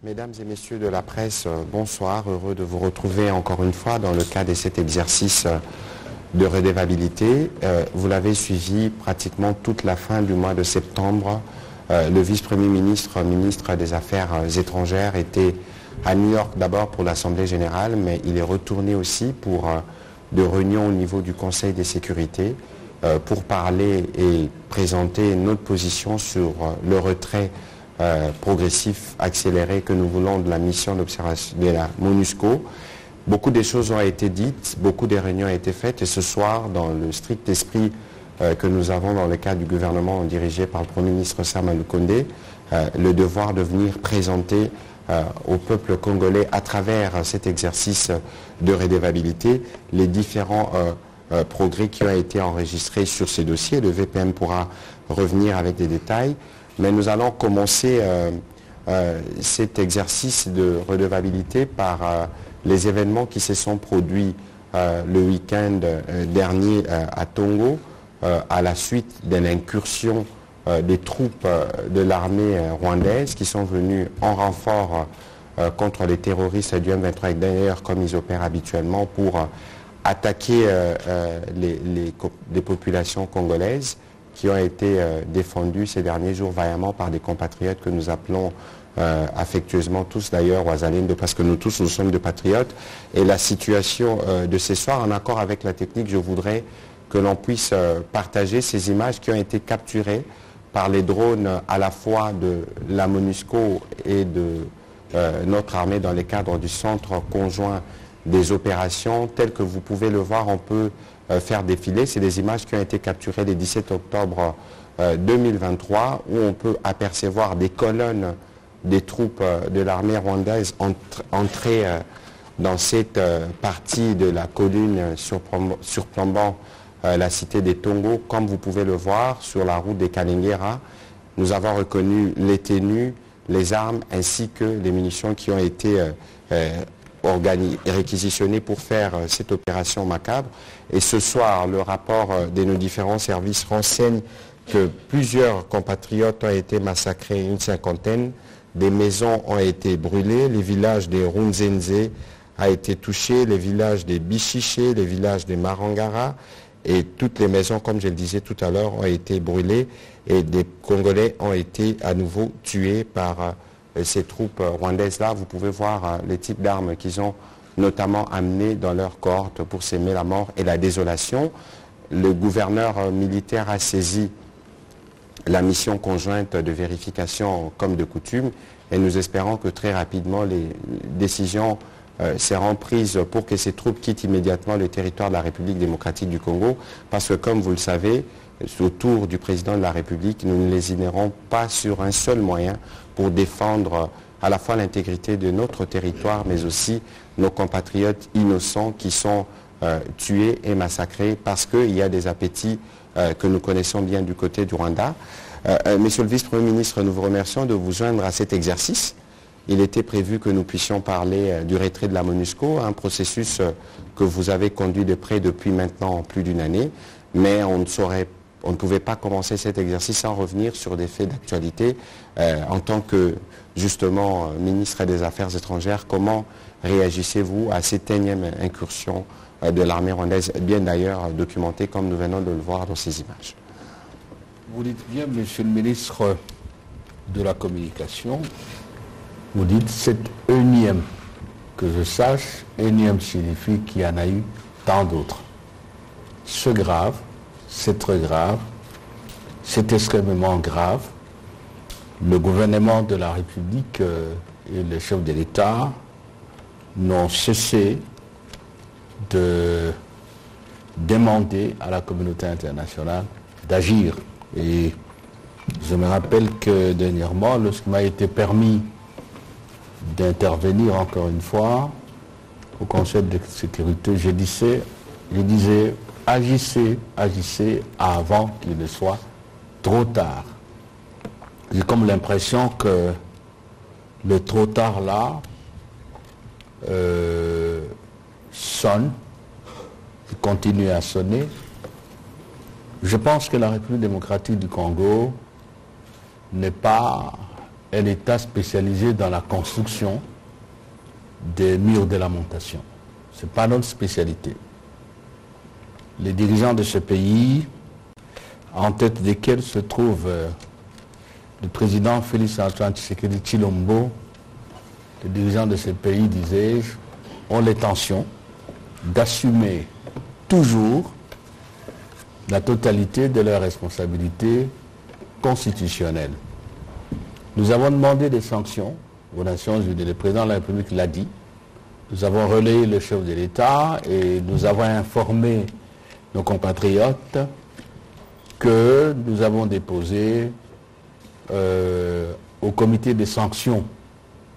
Mesdames et messieurs de la presse, bonsoir. Heureux de vous retrouver encore une fois dans le cadre de cet exercice de redevabilité. Vous l'avez suivi pratiquement toute la fin du mois de septembre. Le vice-premier ministre, ministre des Affaires étrangères, était à New York d'abord pour l'Assemblée générale, mais il est retourné aussi pour de réunions au niveau du Conseil de sécurité pour parler et présenter notre position sur le retrait progressif, accéléré que nous voulons de la mission d'observation de la MONUSCO. Beaucoup de choses ont été dites, beaucoup de réunions ont été faites et ce soir, dans le strict esprit que nous avons dans le cadre du gouvernement dirigé par le Premier ministre Sama Lukonde, le devoir de venir présenter au peuple congolais à travers cet exercice de redevabilité les différents progrès qui ont été enregistrés sur ces dossiers. Le VPM pourra revenir avec des détails. Mais nous allons commencer cet exercice de redevabilité par les événements qui se sont produits le week-end dernier à Tongo, à la suite d'une incursion des troupes de l'armée rwandaise qui sont venues en renfort contre les terroristes du M23, d'ailleurs comme ils opèrent habituellement, pour attaquer les populations congolaises, qui ont été défendus ces derniers jours vaillamment par des compatriotes que nous appelons affectueusement tous d'ailleurs Ouazalinde, parce que nous tous nous sommes des patriotes. Et la situation de ce soir, en accord avec la technique, je voudrais que l'on puisse partager ces images qui ont été capturées par les drones à la fois de la MONUSCO et de notre armée dans le cadre du centre conjoint des opérations. Tel que vous pouvez le voir, on peut faire défiler. C'est des images qui ont été capturées le 17 octobre 2023 où on peut apercevoir des colonnes des troupes de l'armée rwandaise entrer dans cette partie de la colline surplombant la cité des Tongo. Comme vous pouvez le voir sur la route des Kalengera, nous avons reconnu les tenues, les armes ainsi que les munitions qui ont été réquisitionnés pour faire cette opération macabre. Et ce soir, le rapport de nos différents services renseigne que plusieurs compatriotes ont été massacrés, une cinquantaine. Des maisons ont été brûlées, les villages des Runzenze a été touché, les villages des Bichiché, les villages des Marangara, et toutes les maisons, comme je le disais tout à l'heure, ont été brûlées et des Congolais ont été à nouveau tués par ces troupes rwandaises-là. Vous pouvez voir les types d'armes qu'ils ont notamment amenées dans leur cohorte pour s'aimer la mort et la désolation. Le gouverneur militaire a saisi la mission conjointe de vérification comme de coutume et nous espérons que très rapidement les décisions seront prises pour que ces troupes quittent immédiatement le territoire de la République démocratique du Congo, parce que comme vous le savez, autour du président de la République, nous ne lésinerons pas sur un seul moyen pour défendre à la fois l'intégrité de notre territoire, mais aussi nos compatriotes innocents qui sont tués et massacrés parce qu'il y a des appétits que nous connaissons bien du côté du Rwanda. Monsieur le vice-premier ministre, nous vous remercions de vous joindre à cet exercice. Il était prévu que nous puissions parler du retrait de la MONUSCO, un processus que vous avez conduit de près depuis maintenant plus d'une année, mais on ne pouvait pas commencer cet exercice sans revenir sur des faits d'actualité. En tant que, justement, ministre des Affaires étrangères, comment réagissez-vous à cette énième incursion de l'armée rwandaise, bien d'ailleurs documentée comme nous venons de le voir dans ces images? Vous dites bien, monsieur le ministre de la Communication, vous dites cette énième, que je sache, énième signifie qu'il y en a eu tant d'autres. C'est grave, c'est très grave, c'est extrêmement grave. Le gouvernement de la République et le chef de l'État n'ont cessé de demander à la communauté internationale d'agir. Et je me rappelle que dernièrement, lorsqu'il m'a été permis d'intervenir encore une fois au Conseil de sécurité, je disais agissez avant qu'il ne soit trop tard. J'ai comme l'impression que le trop tard là sonne, il continue à sonner. Je pense que la République démocratique du Congo n'est pas un État spécialisé dans la construction des murs de lamentation. Ce n'est pas notre spécialité. Les dirigeants de ce pays, en tête desquels se trouve le président Félix-Antoine Tshisekedi Tshilombo, les dirigeants de ce pays, disais-je, ont l'intention d'assumer toujours la totalité de leurs responsabilités constitutionnelles. Nous avons demandé des sanctions aux Nations Unies. Le président de la République l'a dit. Nous avons relayé le chef de l'État et nous avons informé nos compatriotes que nous avons déposé au comité des sanctions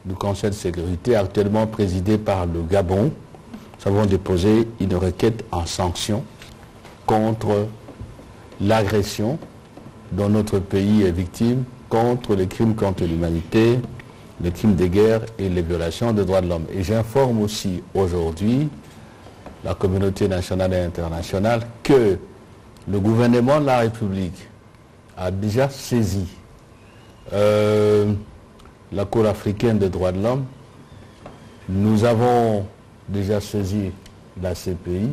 du Conseil de sécurité, actuellement présidé par le Gabon. Nous avons déposé une requête en sanction contre l'agression dont notre pays est victime, contre les crimes contre l'humanité, les crimes de guerre et les violations des droits de l'homme. Et j'informe aussi aujourd'hui la communauté nationale et internationale que le gouvernement de la République a déjà saisi la Cour africaine des droits de l'homme. Nous avons déjà saisi la CPI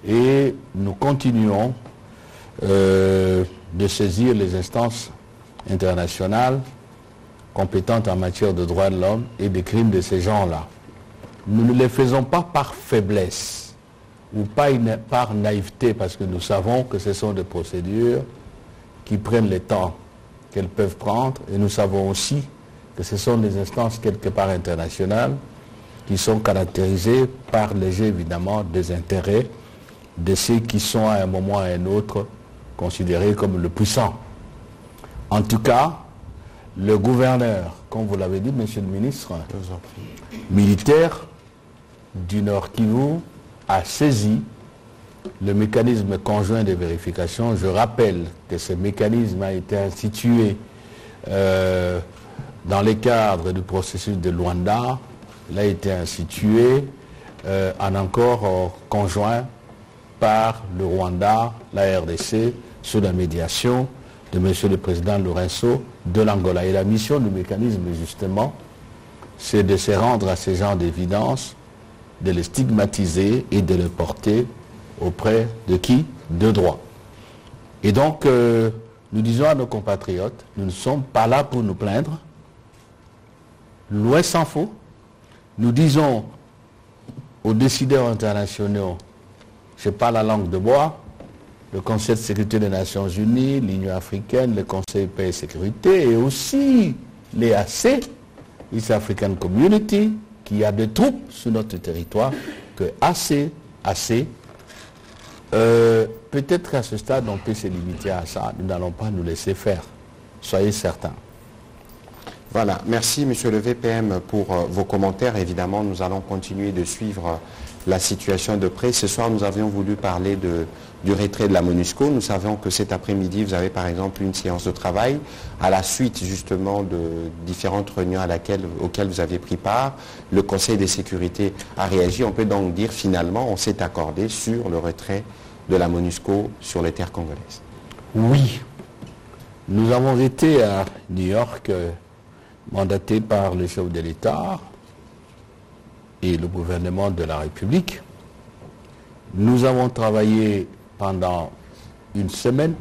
et nous continuons de saisir les instances internationales compétentes en matière de droits de l'homme et des crimes de ces gens-là. Nous ne les faisons pas par faiblesse ou par naïveté, parce que nous savons que ce sont des procédures qui prennent le temps qu'elles peuvent prendre, et nous savons aussi que ce sont des instances quelque part internationales qui sont caractérisées par les jeux, évidemment, des intérêts de ceux qui sont à un moment ou à un autre considérés comme le puissant. En tout cas, le gouverneur, comme vous l'avez dit, monsieur le ministre, militaire du Nord Kivu, a saisi le mécanisme conjoint de vérification. Je rappelle que ce mécanisme a été institué dans le cadre du processus de Luanda. Il a été institué en accord conjoint par le Rwanda, la RDC, sous la médiation de M. le Président Lourenço de l'Angola. Et la mission du mécanisme, justement, c'est de se rendre à ces gens d'évidence, de les stigmatiser et de les porter auprès de qui? De droit. Et donc, nous disons à nos compatriotes, nous ne sommes pas là pour nous plaindre, loin s'en faut. Nous disons aux décideurs internationaux, je n'ai pas la langue de bois, le Conseil de sécurité des Nations Unies, l'Union africaine, le Conseil de paix et sécurité, et aussi l'EAC, East African Community, qui a des troupes sur notre territoire, que assez, peut-être qu'à ce stade, on peut se limiter à ça. Nous n'allons pas nous laisser faire. Soyez certains. Voilà, merci Monsieur le VPM pour vos commentaires. Évidemment, nous allons continuer de suivre la situation de près. Ce soir, nous avions voulu parler du retrait de la MONUSCO. Nous savons que cet après-midi, vous avez par exemple une séance de travail à la suite justement de différentes réunions auxquelles vous avez pris part. Le Conseil de sécurité a réagi. On peut donc dire finalement, on s'est accordé sur le retrait de la MONUSCO sur les terres congolaises. Oui, nous avons été à New York mandatés par le chef de l'État et le gouvernement de la République. Nous avons travaillé pendant une semaine.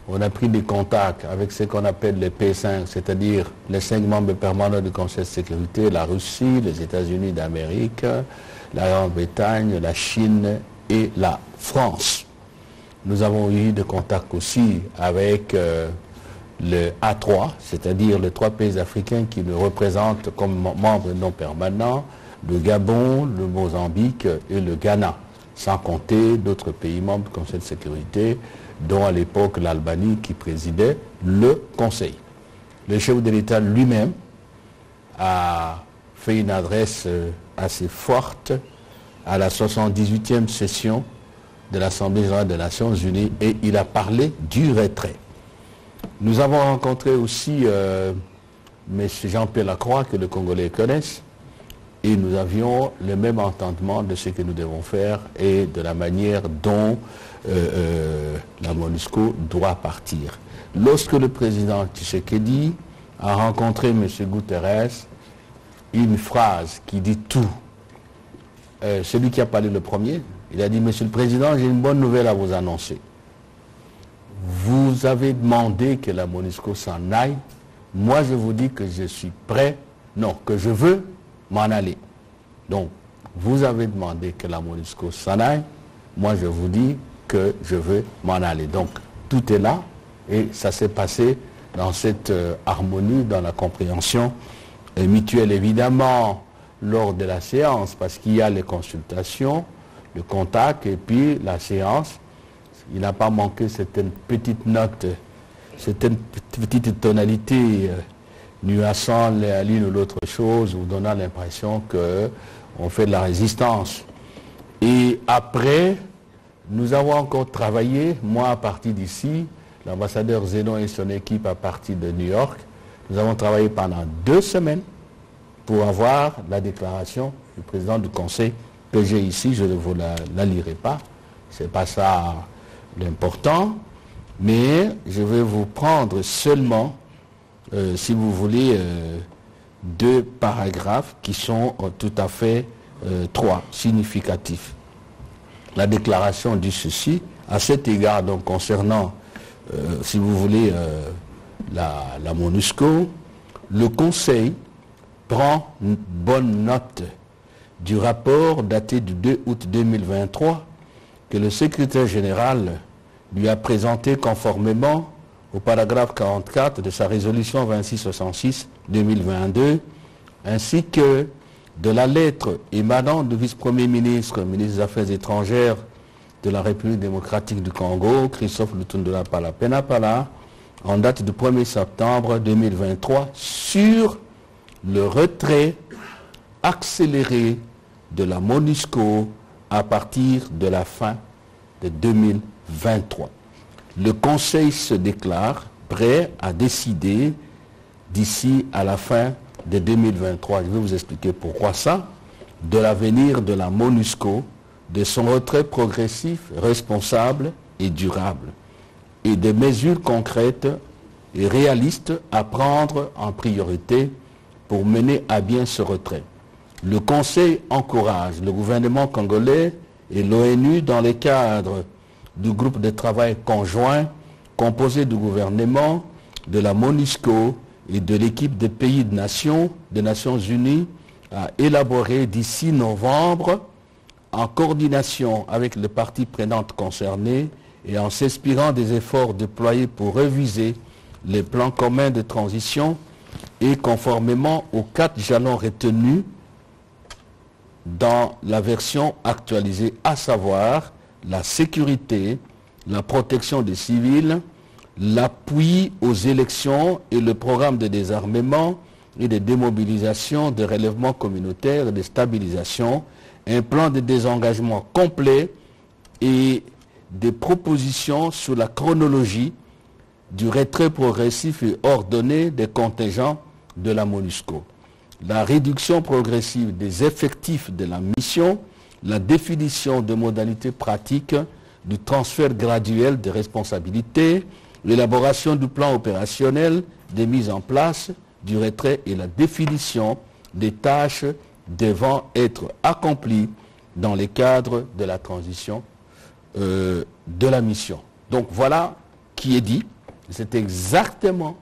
On a pris des contacts avec ce qu'on appelle les P5, c'est-à-dire les 5 membres permanents du Conseil de sécurité, la Russie, les États-Unis d'Amérique, la Grande-Bretagne, la Chine et la France. Nous avons eu des contacts aussi avec le A3, c'est-à-dire les 3 pays africains qui nous représentent comme membres non permanents, le Gabon, le Mozambique et le Ghana, sans compter d'autres pays membres du Conseil de sécurité, dont à l'époque l'Albanie qui présidait le Conseil. Le chef de l'État lui-même a fait une adresse assez forte à la 78e session de l'Assemblée générale des Nations Unies et il a parlé du retrait. Nous avons rencontré aussi M. Jean-Pierre Lacroix, que les Congolais connaissent, et nous avions le même entendement de ce que nous devons faire et de la manière dont la MONUSCO doit partir. Lorsque le président Tshisekedi a rencontré M. Guterres, une phrase qui dit tout. Celui qui a parlé le premier, il a dit: Monsieur le Président, j'ai une bonne nouvelle à vous annoncer. Vous avez demandé que la MONUSCO s'en aille. Moi, je vous dis que je suis prêt, non, que je veux m'en aller. Donc, vous avez demandé que la MONUSCO s'en aille. Moi, je vous dis que je veux m'en aller. Donc, tout est là et ça s'est passé dans cette harmonie, dans la compréhension mutuelle. Évidemment, lors de la séance, parce qu'il y a les consultations, le contact et puis la séance, il n'a pas manqué certaines petites notes, certaines petites tonalités nuançant l'une ou l'autre chose ou donnant l'impression qu'on fait de la résistance. Et après, nous avons encore travaillé, moi à partir d'ici, l'ambassadeur Zénon et son équipe à partir de New York, nous avons travaillé pendant 2 semaines pour avoir la déclaration du président du Conseil que j'ai ici. Je ne vous la lirai pas, ce n'est pas ça l'important, mais je vais vous prendre seulement, si vous voulez, 2 paragraphes qui sont tout à fait 3, significatifs. La déclaration dit ceci: à cet égard, donc concernant, si vous voulez, la MONUSCO, le Conseil prend une bonne note du rapport daté du 2 août 2023 que le secrétaire général lui a présenté conformément au paragraphe 44 de sa résolution 2666-2022, ainsi que de la lettre émanant du vice-premier ministre, ministre des Affaires étrangères de la République démocratique du Congo, Christophe Lutundula Pala, en date du 1er septembre 2023, sur le retrait accéléré de la MONUSCO à partir de la fin de 2023. Le Conseil se déclare prêt à décider d'ici à la fin de 2023, je vais vous expliquer pourquoi ça, de l'avenir de la MONUSCO, de son retrait progressif, responsable et durable, et des mesures concrètes et réalistes à prendre en priorité pour mener à bien ce retrait. Le Conseil encourage le gouvernement congolais et l'ONU dans le cadre du groupe de travail conjoint composé du gouvernement, de la MONUSCO et de l'équipe des pays des Nations Unies à élaborer d'ici novembre, en coordination avec les parties prenantes concernées et en s'inspirant des efforts déployés pour réviser les plans communs de transition et conformément aux 4 jalons retenus dans la version actualisée, à savoir la sécurité, la protection des civils, l'appui aux élections et le programme de désarmement et de démobilisation, de relèvement communautaire et de stabilisation, un plan de désengagement complet et des propositions sur la chronologie du retrait progressif et ordonné des contingents de la MONUSCO. La réduction progressive des effectifs de la mission, la définition de modalités pratiques du transfert graduel de responsabilités, l'élaboration du plan opérationnel, des mises en place du retrait et la définition des tâches devant être accomplies dans le cadre de la transition de la mission. Donc voilà qui est dit. C'est exactement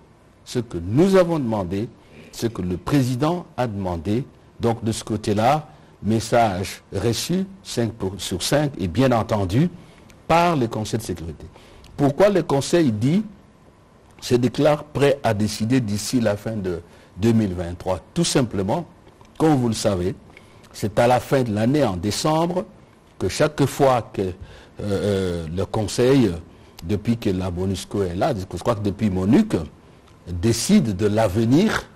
ce que nous avons demandé, ce que le président a demandé. Donc de ce côté-là, message reçu 5/5 et bien entendu par le Conseil de sécurité. Pourquoi le Conseil se déclare prêt à décider d'ici la fin de 2023? Tout simplement, comme vous le savez, c'est à la fin de l'année, en décembre, que chaque fois que le Conseil, depuis que la MONUSCO est là, je crois que depuis MONUC, décide de l'avenir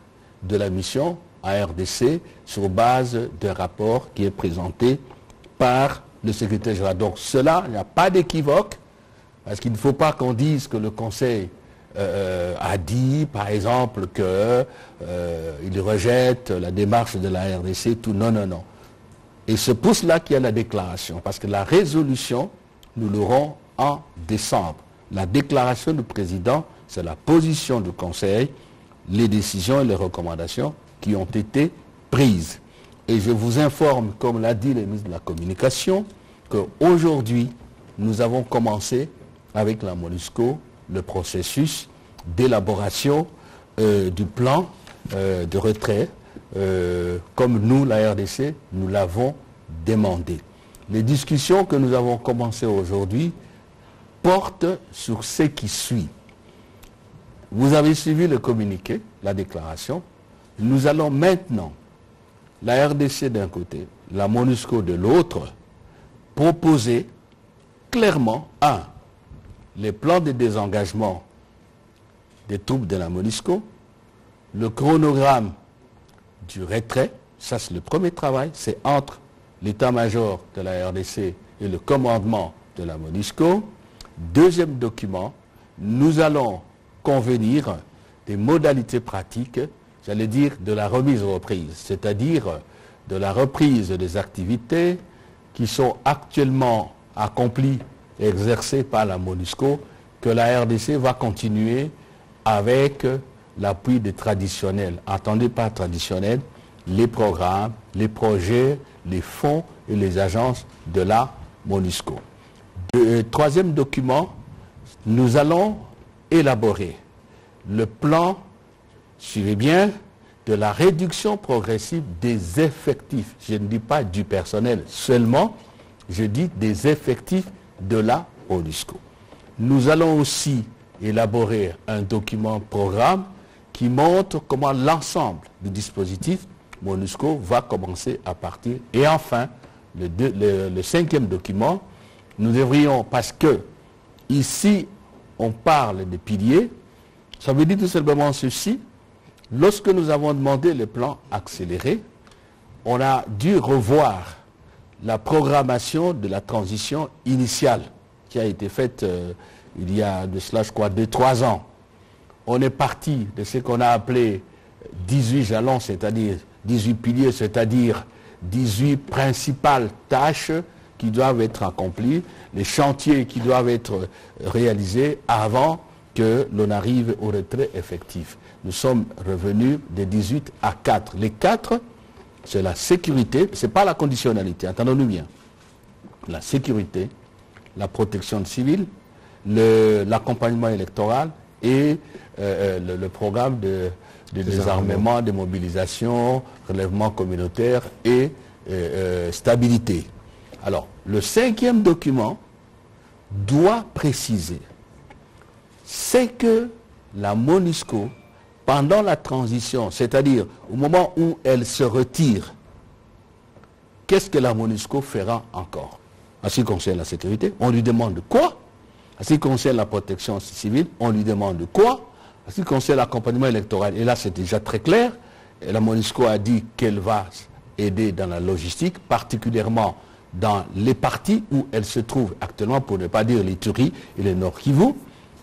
de la mission à RDC sur base d'un rapport qui est présenté par le secrétaire général. Donc cela, il n'y a pas d'équivoque, parce qu'il ne faut pas qu'on dise que le Conseil a dit, par exemple, qu'il rejette la démarche de la RDC, tout. Non, non, non. Et c'est pour cela qu'il y a la déclaration, parce que la résolution, nous l'aurons en décembre. La déclaration du président, c'est la position du Conseil les décisions et les recommandations qui ont été prises. Et je vous informe, comme l'a dit le ministre de la Communication, qu'aujourd'hui, nous avons commencé avec la MONUSCO le processus d'élaboration du plan de retrait, comme nous, la RDC, nous l'avons demandé. Les discussions que nous avons commencées aujourd'hui portent sur ce qui suit. Vous avez suivi le communiqué, la déclaration. Nous allons maintenant, la RDC d'un côté, la MONUSCO de l'autre, proposer clairement, les plans de désengagement des troupes de la MONUSCO, le chronogramme du retrait, ça c'est le premier travail, c'est entre l'état-major de la RDC et le commandement de la MONUSCO. Deuxième document, nous allons convenir des modalités pratiques, j'allais dire de la remise-reprise, c'est-à-dire de la reprise des activités qui sont actuellement accomplies et exercées par la MONUSCO, que la RDC va continuer avec l'appui des traditionnels. Attendez par traditionnels, les programmes, les projets, les fonds et les agences de la MONUSCO. Troisième document, nous allons élaborer le plan, suivez bien, de la réduction progressive des effectifs. Je ne dis pas du personnel seulement, je dis des effectifs de la MONUSCO. Nous allons aussi élaborer un document programme qui montre comment l'ensemble du dispositif MONUSCO va commencer à partir. Et enfin, le cinquième document, nous devrions, parce que ici on parle des piliers, ça veut dire tout simplement ceci: lorsque nous avons demandé le plan accéléré, on a dû revoir la programmation de la transition initiale qui a été faite il y a de cela, je crois, 2-3 ans. On est parti de ce qu'on a appelé 18 jalons, c'est-à-dire 18 piliers, c'est-à-dire 18 principales tâches qui doivent être accomplies, les chantiers qui doivent être réalisés avant que l'on arrive au retrait effectif. Nous sommes revenus de 18 à 4. Les 4, c'est la sécurité, ce n'est pas la conditionnalité, entendons-nous bien. La sécurité, la protection civile, l'accompagnement électoral et le programme de désarmement, de mobilisation, relèvement communautaire et stabilité. Alors, le cinquième document doit préciser c'est que la MONUSCO, pendant la transition, c'est-à-dire au moment où elle se retire, qu'est-ce que la MONUSCO fera encore? En ce qui concerne la sécurité, on lui demande quoi? En ce qui concerne la protection civile, on lui demande quoi? En ce qui concerne l'accompagnement électoral, et là c'est déjà très clair, et la MONUSCO a dit qu'elle va aider dans la logistique, particulièrement dans les parties où elle se trouve actuellement, pour ne pas dire l'Ituri et le Nord Kivu.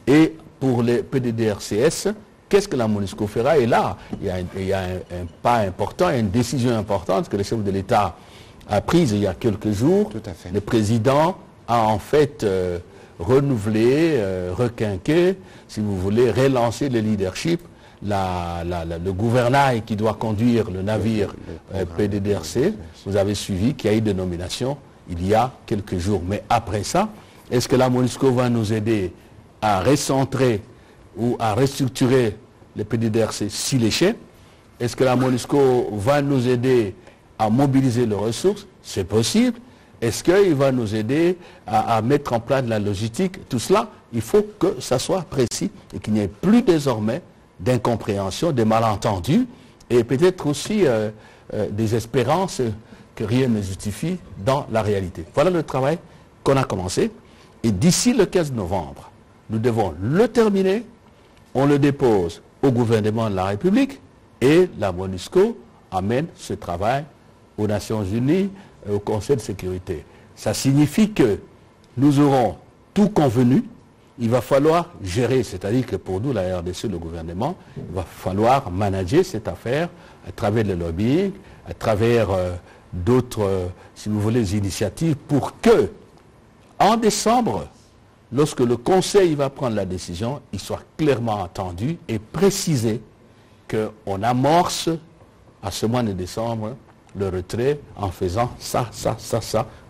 Et pour les PDDRCS, qu'est-ce que la MONUSCO fera? Et là, il y a un pas important, une décision importante que le chef de l'État a prise il y a quelques jours. Tout à fait. Le président a en fait renouvelé, requinqué, si vous voulez, relancé le leadership, le gouvernail qui doit conduire le navire PDDRC. Vous avez suivi qu'il y a eu des nominations il y a quelques jours. Mais après ça, est-ce que la MONUSCO va nous aider à recentrer ou à restructurer le PDDRC s'il échec? Est-ce que la MONUSCO va nous aider à mobiliser les ressources? C'est possible. Est-ce qu'il va nous aider à mettre en place la logistique? Tout cela, il faut que ça soit précis et qu'il n'y ait plus désormais d'incompréhension, de malentendus et peut-être aussi des espérances que rien ne justifie dans la réalité. Voilà le travail qu'on a commencé. Et d'ici le 15 novembre, nous devons le terminer. On le dépose au gouvernement de la République et la MONUSCO amène ce travail aux Nations Unies, au Conseil de sécurité. Ça signifie que nous aurons tout convenu. Il va falloir gérer, c'est-à-dire que pour nous, la RDC, le gouvernement, il va falloir manager cette affaire à travers le lobbying, à travers d'autres, si vous voulez, initiatives pour que, en décembre, lorsque le Conseil va prendre la décision, il soit clairement entendu et précisé qu'on amorce à ce mois de décembre le retrait en faisant ça,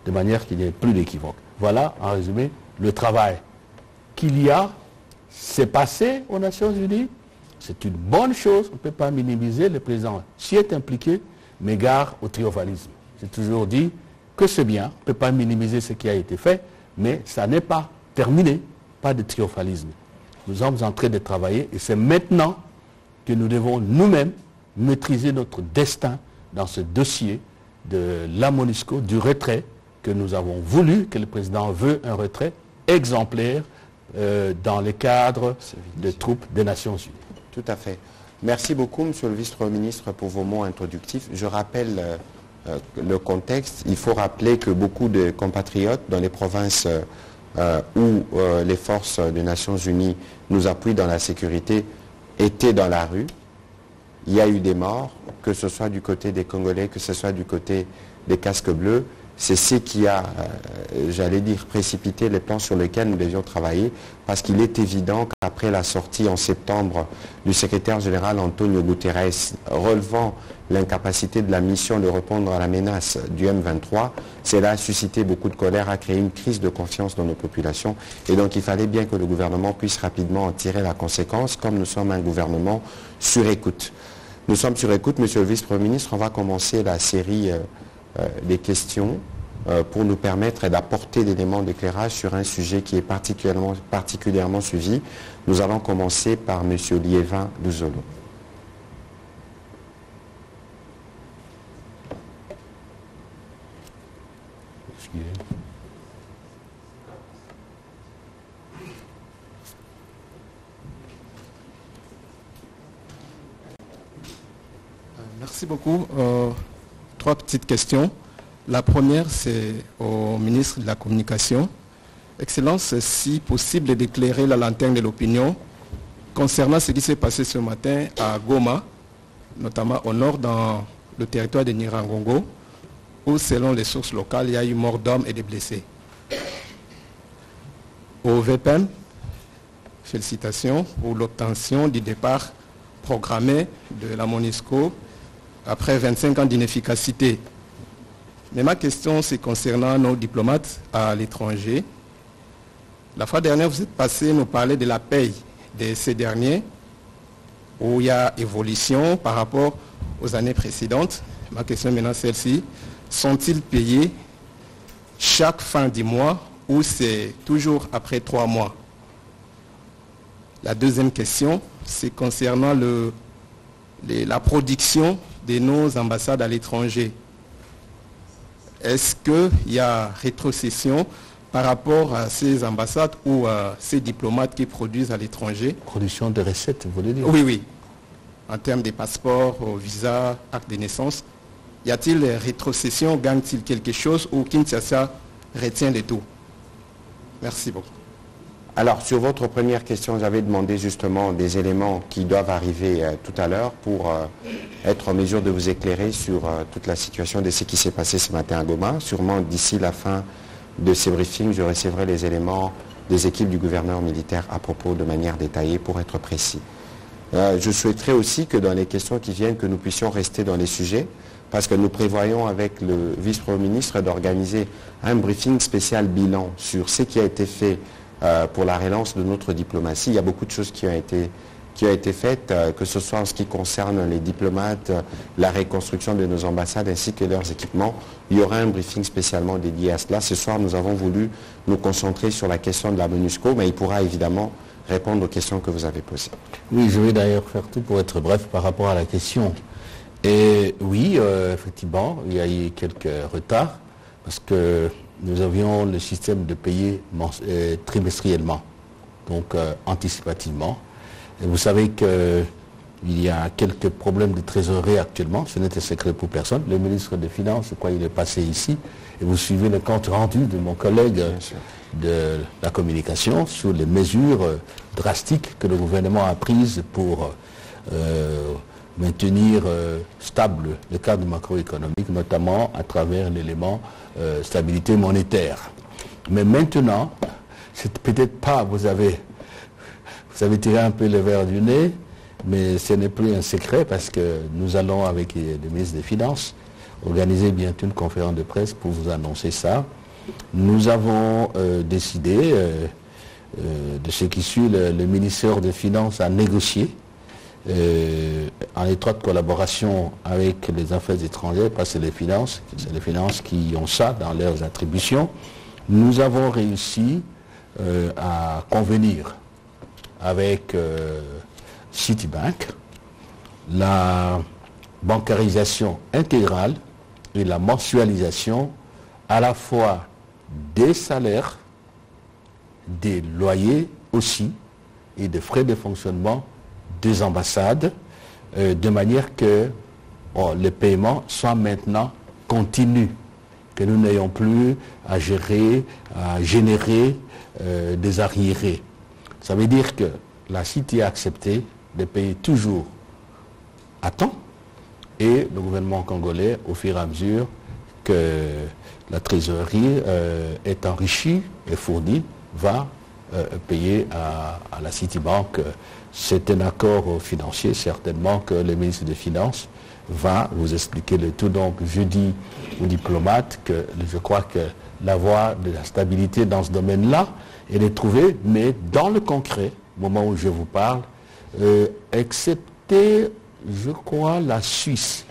de manière qu'il n'y ait plus d'équivoque. Voilà, en résumé, le travail qu'il y a, c'est passé aux Nations Unies. C'est une bonne chose, on ne peut pas minimiser, le président s'y est impliqué, mais gare au triomphalisme. J'ai toujours dit que c'est bien, on ne peut pas minimiser ce qui a été fait, mais ça n'est pas terminé, pas de triomphalisme. Nous sommes en train de travailler et c'est maintenant que nous devons nous-mêmes maîtriser notre destin dans ce dossier de la MONUSCO, du retrait que nous avons voulu, que le président veut un retrait exemplaire dans le cadre des troupes des Nations Unies. Tout à fait. Merci beaucoup, Monsieur le Vice-Premier ministre, pour vos mots introductifs. Je rappelle le contexte. Il faut rappeler que beaucoup de compatriotes dans les provinces où les forces des Nations Unies nous appuient dans la sécurité étaient dans la rue. Il y a eu des morts, que ce soit du côté des Congolais, que ce soit du côté des casques bleus. C'est ce qui a, j'allais dire, précipité les plans sur lesquels nous devions travailler, parce qu'il est évident qu'après la sortie en septembre du secrétaire général Antonio Guterres relevant l'incapacité de la mission de répondre à la menace du M23, cela a suscité beaucoup de colère, a créé une crise de confiance dans nos populations. Et donc il fallait bien que le gouvernement puisse rapidement en tirer la conséquence, comme nous sommes un gouvernement sur écoute. Nous sommes sur écoute, Monsieur le Vice-Premier ministre. On va commencer la série des questions pour nous permettre d'apporter des éléments d'éclairage sur un sujet qui est particulièrement suivi. Nous allons commencer par M. Liévin Luzolo. Merci beaucoup. Trois petites questions. La première, c'est au ministre de la Communication. Excellence, si possible d'éclairer la lanterne de l'opinion concernant ce qui s'est passé ce matin à Goma, notamment au nord dans le territoire de Nyiragongo, où selon les sources locales, il y a eu mort d'hommes et de blessés. Au VPM, félicitations pour l'obtention du départ programmé de la MONUSCO après 25 ans d'inefficacité. Mais ma question, c'est concernant nos diplomates à l'étranger. La fois dernière, vous êtes passé nous parler de la paye de ces derniers, où il y a évolution par rapport aux années précédentes. Ma question est maintenant celle-ci. Sont-ils payés chaque fin du mois ou c'est toujours après 3 mois? La deuxième question, c'est concernant la production de nos ambassades à l'étranger. Est-ce qu'il y a rétrocession par rapport à ces ambassades ou à ces diplomates qui produisent à l'étranger? Production de recettes, vous voulez dire? Oui, oui. En termes de passeports, visa, acte de naissance, y a-t-il rétrocession? Gagne-t-il quelque chose ou Kinshasa retient de tout? Merci beaucoup. Alors, sur votre première question, j'avais demandé justement des éléments qui doivent arriver tout à l'heure pour être en mesure de vous éclairer sur toute la situation de ce qui s'est passé ce matin à Goma. Sûrement, d'ici la fin de ces briefings, je recevrai les éléments des équipes du gouverneur militaire à propos de manière détaillée pour être précis. Je souhaiterais aussi que dans les questions qui viennent, que nous puissions rester dans les sujets, parce que nous prévoyons avec le vice-premier ministre d'organiser un briefing spécial bilan sur ce qui a été fait pour la relance de notre diplomatie. Il y a beaucoup de choses qui ont été faites, que ce soit en ce qui concerne les diplomates, la reconstruction de nos ambassades ainsi que leurs équipements. Il y aura un briefing spécialement dédié à cela. Ce soir, nous avons voulu nous concentrer sur la question de la MONUSCO, mais il pourra évidemment répondre aux questions que vous avez posées. Oui, je vais d'ailleurs faire tout pour être bref par rapport à la question. Et oui, effectivement, il y a eu quelques retards parce que nous avions le système de payer trimestriellement, donc anticipativement. Et vous savez qu'il y a quelques problèmes de trésorerie actuellement, ce n'était secret pour personne. Le ministre des Finances, je crois, il est passé ici, et vous suivez le compte rendu de mon collègue de la communication sur les mesures drastiques que le gouvernement a prises pour maintenir stable le cadre macroéconomique, notamment à travers l'élément stabilité monétaire. Mais maintenant, c'est peut-être pas, vous avez tiré un peu le verre du nez, mais ce n'est plus un secret parce que nous allons, avec le ministre des Finances, organiser bientôt une conférence de presse pour vous annoncer ça. Nous avons décidé, de ce qui suit, le ministère des Finances a négocié en étroite collaboration avec les affaires étrangères, parce que c'est les finances qui ont ça dans leurs attributions. Nous avons réussi à convenir avec Citibank la bancarisation intégrale et la mensualisation à la fois des salaires, des loyers aussi et des frais de fonctionnement des ambassades, de manière que les paiements soient maintenant continus, que nous n'ayons plus à gérer, à générer des arriérés. Ça veut dire que la City a accepté de payer toujours à temps, et le gouvernement congolais, au fur et à mesure que la trésorerie est enrichie et fournie, va payer à la Citibank. C'est un accord financier, certainement, que le ministre des Finances va vous expliquer le tout. Donc je dis aux diplomates que je crois que la voie de la stabilité dans ce domaine-là, elle est trouvée, mais dans le concret, au moment où je vous parle, excepté, je crois, la Suisse,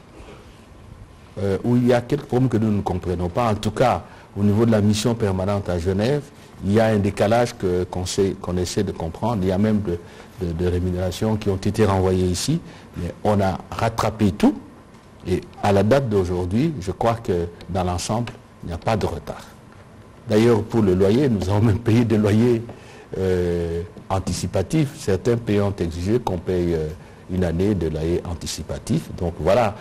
où il y a quelques problèmes que nous ne comprenons pas. En tout cas, au niveau de la mission permanente à Genève, il y a un décalage qu'on essaie de comprendre. Il y a même de rémunérations qui ont été renvoyées ici, mais on a rattrapé tout. Et à la date d'aujourd'hui, je crois que dans l'ensemble, il n'y a pas de retard. D'ailleurs, pour le loyer, nous avons même payé des loyers anticipatifs. Certains pays ont exigé qu'on paye une année de loyer anticipatif. Donc voilà,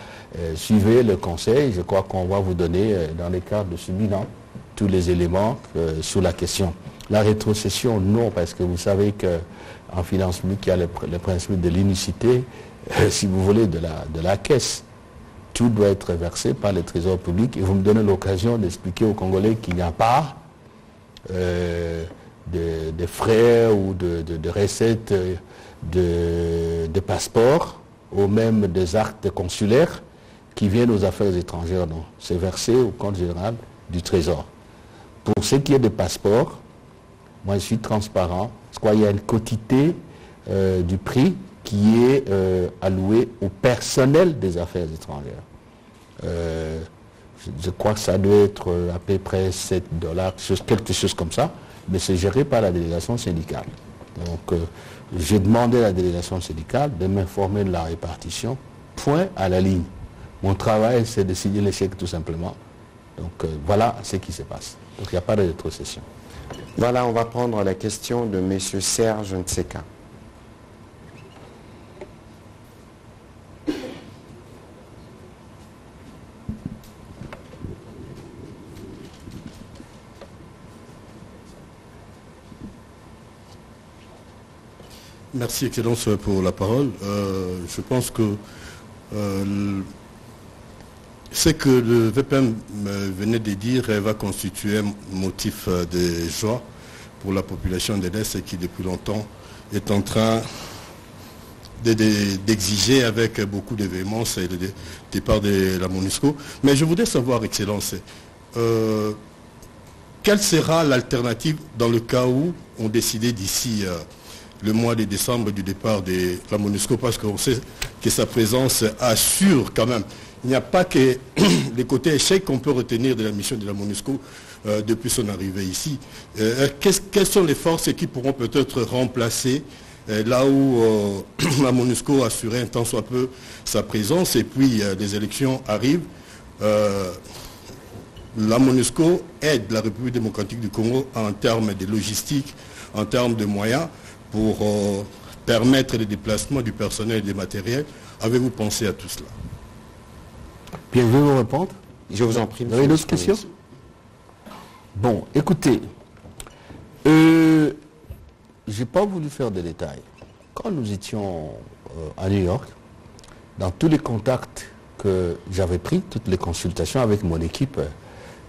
suivez le conseil. Je crois qu'on va vous donner, dans les cadres de ce bilan, tous les éléments sur la question. La rétrocession, non, parce que vous savez qu'en finance publique, il y a le principe de l'unicité, si vous voulez, de la caisse. Tout doit être versé par le Trésor public, et vous me donnez l'occasion d'expliquer aux Congolais qu'il n'y a pas de frais ou de recettes de passeports, ou même des actes consulaires qui viennent aux affaires étrangères. Non, c'est versé au compte général du Trésor. Pour ce qui est des passeports, moi je suis transparent. Je crois qu'il y a une quotité du prix qui est alloué au personnel des affaires étrangères. Je crois que ça doit être à peu près $7, quelque chose comme ça, mais c'est géré par la délégation syndicale. Donc j'ai demandé à la délégation syndicale de m'informer de la répartition, point à la ligne. Mon travail, c'est de signer les chèques tout simplement. Donc voilà ce qui se passe. Donc il n'y a pas de rétrocession. Voilà, on va prendre la question de M. Serge Nseka. Merci, Excellence, pour la parole. Je pense que ce que le VPM venait de dire va constituer un motif de joie pour la population de l'Est qui depuis longtemps est en train d'exiger avec beaucoup de véhémence le départ de la MONUSCO. Mais je voudrais savoir, Excellence, quelle sera l'alternative dans le cas où on décidait d'ici le mois de décembre du départ de la MONUSCO, parce qu'on sait que sa présence assure quand même. Il n'y a pas que les côtés échecs qu'on peut retenir de la mission de la MONUSCO depuis son arrivée ici. Quelles sont les forces qui pourront peut-être remplacer là où la MONUSCO assurait un tant soit peu sa présence, et puis les élections arrivent. La MONUSCO aide la République démocratique du Congo en termes de logistique, en termes de moyens, pour permettre le déplacement du personnel et des matériels. Avez-vous pensé à tout cela? Bien, je vais vous répondre. Je vous en prie. Vous avez d'autres questions? Bon, écoutez, je n'ai pas voulu faire de détails. Quand nous étions à New York, dans tous les contacts que j'avais pris, toutes les consultations avec mon équipe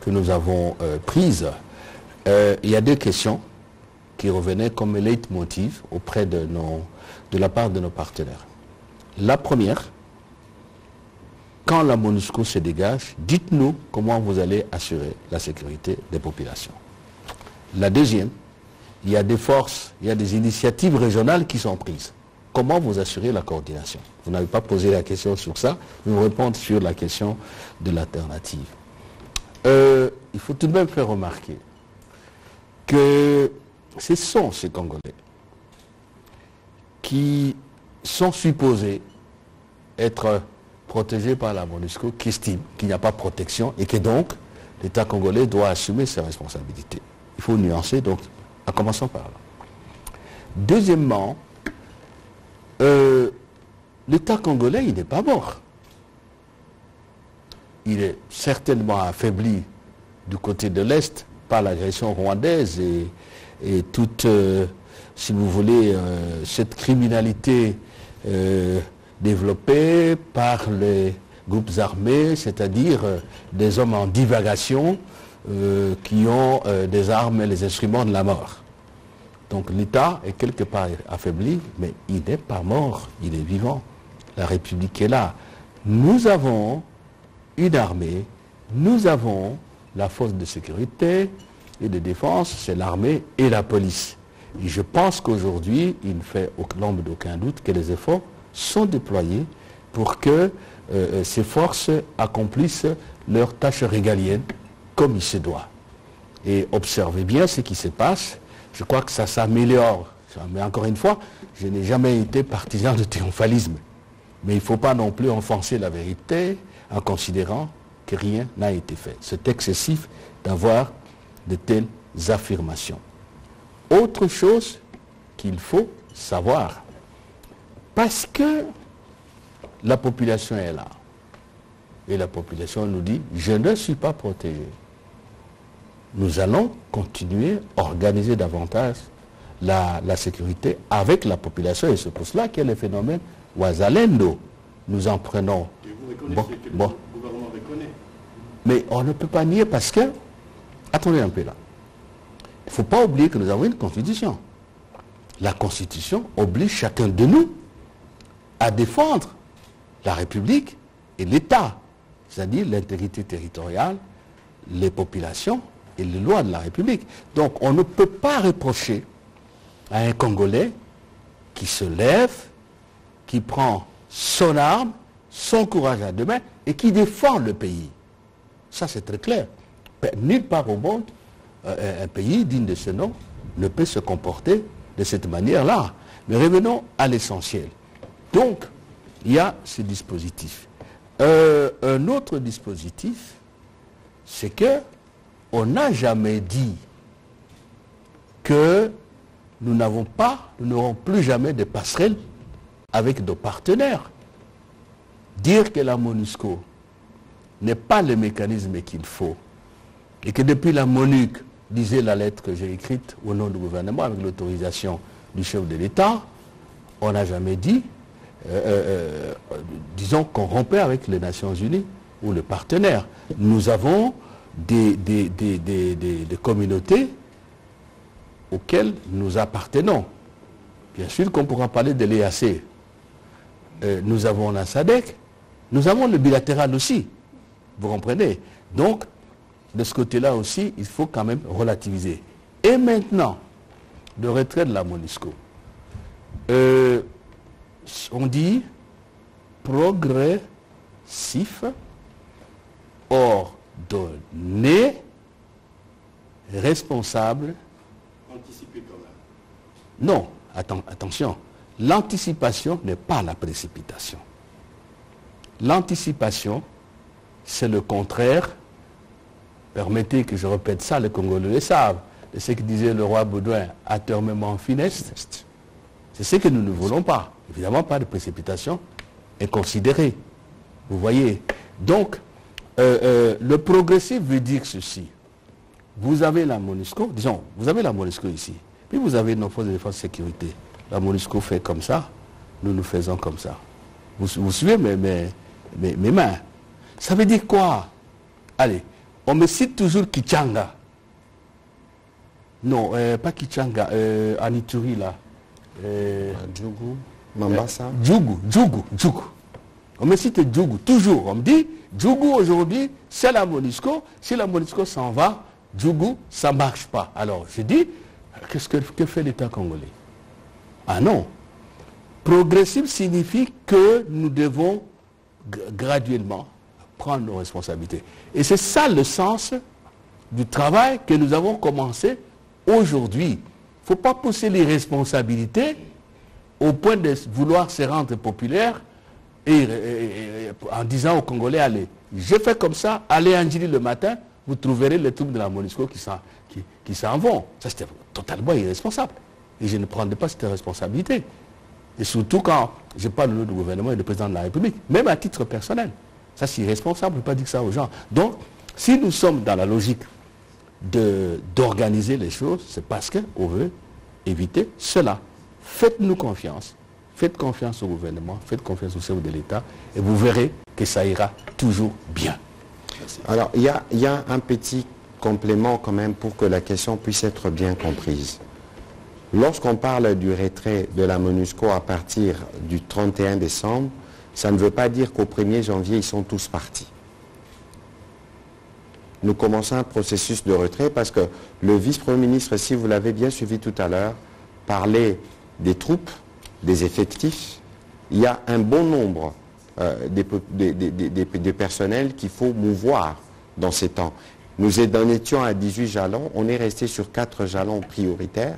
que nous avons prises, il y a deux questions qui revenaient comme leitmotiv auprès de la part de nos partenaires. La première, quand la MONUSCO se dégage, dites-nous comment vous allez assurer la sécurité des populations. La deuxième, il y a des forces, il y a des initiatives régionales qui sont prises. Comment vous assurez la coordination? Vous n'avez pas posé la question sur ça, vous répondez sur la question de l'alternative. Il faut tout de même faire remarquer que ce sont ces Congolais qui sont supposés être protégés par la MONUSCO, qui estiment qu'il n'y a pas de protection et que donc l'État congolais doit assumer ses responsabilités. Il faut nuancer, donc, en commençant par là. Deuxièmement, l'État congolais, il n'est pas mort. Il est certainement affaibli du côté de l'Est par l'agression rwandaise et toute, si vous voulez, cette criminalité développée par les groupes armés, c'est-à-dire des hommes en divagation qui ont des armes et les instruments de la mort. Donc l'État est quelque part affaibli, mais il n'est pas mort, il est vivant. La République est là. Nous avons une armée, nous avons la force de sécurité et de défense, c'est l'armée et la police. Et je pense qu'aujourd'hui, il ne fait l'ombre d'aucun doute que les efforts sont déployés pour que ces forces accomplissent leurs tâches régaliennes comme il se doit. Et observez bien ce qui se passe. Je crois que ça s'améliore. Mais encore une fois, je n'ai jamais été partisan de triomphalisme. Mais il ne faut pas non plus enfoncer la vérité en considérant que rien n'a été fait. C'est excessif d'avoir de telles affirmations. Autre chose qu'il faut savoir, parce que la population est là, et la population nous dit « je ne suis pas protégé », nous allons continuer à organiser davantage la sécurité avec la population, et c'est pour cela qu'il y a le phénomène Ouazalendo. Nous en prenons. Et vous reconnaissez que le gouvernement reconnaît. Mais on ne peut pas nier parce que, attendez un peu là, il ne faut pas oublier que nous avons une constitution. La constitution oblige chacun de nous à défendre la République et l'État, c'est-à-dire l'intégrité territoriale, les populations et les lois de la République. Donc on ne peut pas reprocher à un Congolais qui se lève, qui prend son arme, son courage à deux mains et qui défend le pays. Ça c'est très clair. Nulle part au monde, un pays digne de ce nom ne peut se comporter de cette manière-là. Mais revenons à l'essentiel. Donc, il y a ce dispositif. Un autre dispositif, c'est que on n'a jamais dit que nous n'avons pas, nous n'aurons plus jamais de passerelles avec nos partenaires. Dire que la MONUSCO n'est pas le mécanisme qu'il faut et que depuis la MONUC, disait la lettre que j'ai écrite au nom du gouvernement avec l'autorisation du chef de l'État, on n'a jamais dit, disons qu'on rompait avec les Nations Unies ou le partenaire. Nous avons des communautés auxquelles nous appartenons. Bien sûr qu'on pourra parler de l'EAC. Nous avons la SADC, nous avons le bilatéral aussi. Vous comprenez? Donc, de ce côté-là aussi, il faut quand même relativiser. Et maintenant, le retrait de la MONUSCO. On dit progressif, ordonné, responsable. Anticipé quand même. Non, attention. L'anticipation n'est pas la précipitation. L'anticipation, c'est le contraire. Permettez que je répète ça, les Congolais le savent. C'est ce que disait le roi Baudouin, atermement funeste. C'est ce que nous ne voulons pas. Évidemment, pas de précipitation inconsidérée. Vous voyez. Donc, le progressif veut dire ceci. Vous avez la MONUSCO, disons, vous avez la MONUSCO ici. Puis vous avez nos forces de défense et de sécurité. La MONUSCO fait comme ça, nous faisons comme ça. Vous suivez mes mains. Ça veut dire quoi? Allez. On me cite toujours Kichanga. Non, pas Kichanga, Anituri là. Djougou. Mambasa. Djougou. On me cite Djougou, toujours. On me dit, Djougou aujourd'hui, c'est la MONUSCO. Si la MONUSCO s'en va, Djougou, ça ne marche pas. Alors, je dis, que fait l'État congolais? Ah non. Progressif signifie que nous devons graduellement prendre nos responsabilités. Et c'est ça le sens du travail que nous avons commencé aujourd'hui. Il ne faut pas pousser les responsabilités au point de vouloir se rendre populaire et en disant aux Congolais, allez, je fais comme ça, allez en Ndjili le matin, vous trouverez les troupes de la MONUSCO qui s'en vont. Ça, c'était totalement irresponsable. Et je ne prendrai pas cette responsabilité. Et surtout quand je parle au nom du gouvernement et du président de la République, même à titre personnel. Ça, c'est irresponsable, je ne peux pas dire ça aux gens. Donc, si nous sommes dans la logique d'organiser les choses, c'est parce qu'on veut éviter cela. Faites-nous confiance. Faites confiance au gouvernement, faites confiance au chef de l'État, et vous verrez que ça ira toujours bien. Alors, il y a un petit complément quand même pour que la question puisse être bien comprise. Lorsqu'on parle du retrait de la MONUSCO à partir du 31 décembre, ça ne veut pas dire qu'au 1er janvier, ils sont tous partis. Nous commençons un processus de retrait parce que le vice-premier ministre, si vous l'avez bien suivi tout à l'heure, parlait des troupes, des effectifs. Il y a un bon nombre des personnels qu'il faut mouvoir dans ces temps. Nous en étions à 18 jalons, on est resté sur 4 jalons prioritaires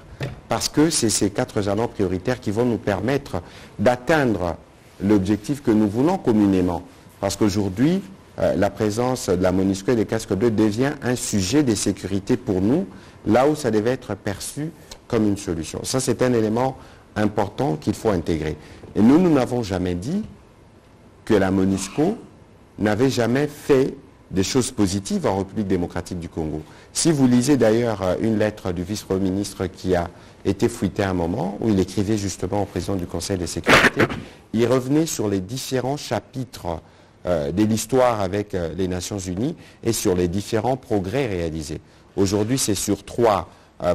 parce que c'est ces 4 jalons prioritaires qui vont nous permettre d'atteindre l'objectif que nous voulons communément. Parce qu'aujourd'hui, la présence de la MONUSCO et des casques bleus devient un sujet de sécurité pour nous, là où ça devait être perçu comme une solution. Ça, c'est un élément important qu'il faut intégrer. Et nous n'avons jamais dit que la MONUSCO n'avait jamais fait des choses positives en République démocratique du Congo. Si vous lisez d'ailleurs une lettre du vice-premier ministre qui a été fouillée à un moment, où il écrivait justement au président du Conseil de sécurité, il revenait sur les différents chapitres de l'histoire avec les Nations Unies et sur les différents progrès réalisés. Aujourd'hui, c'est sur 3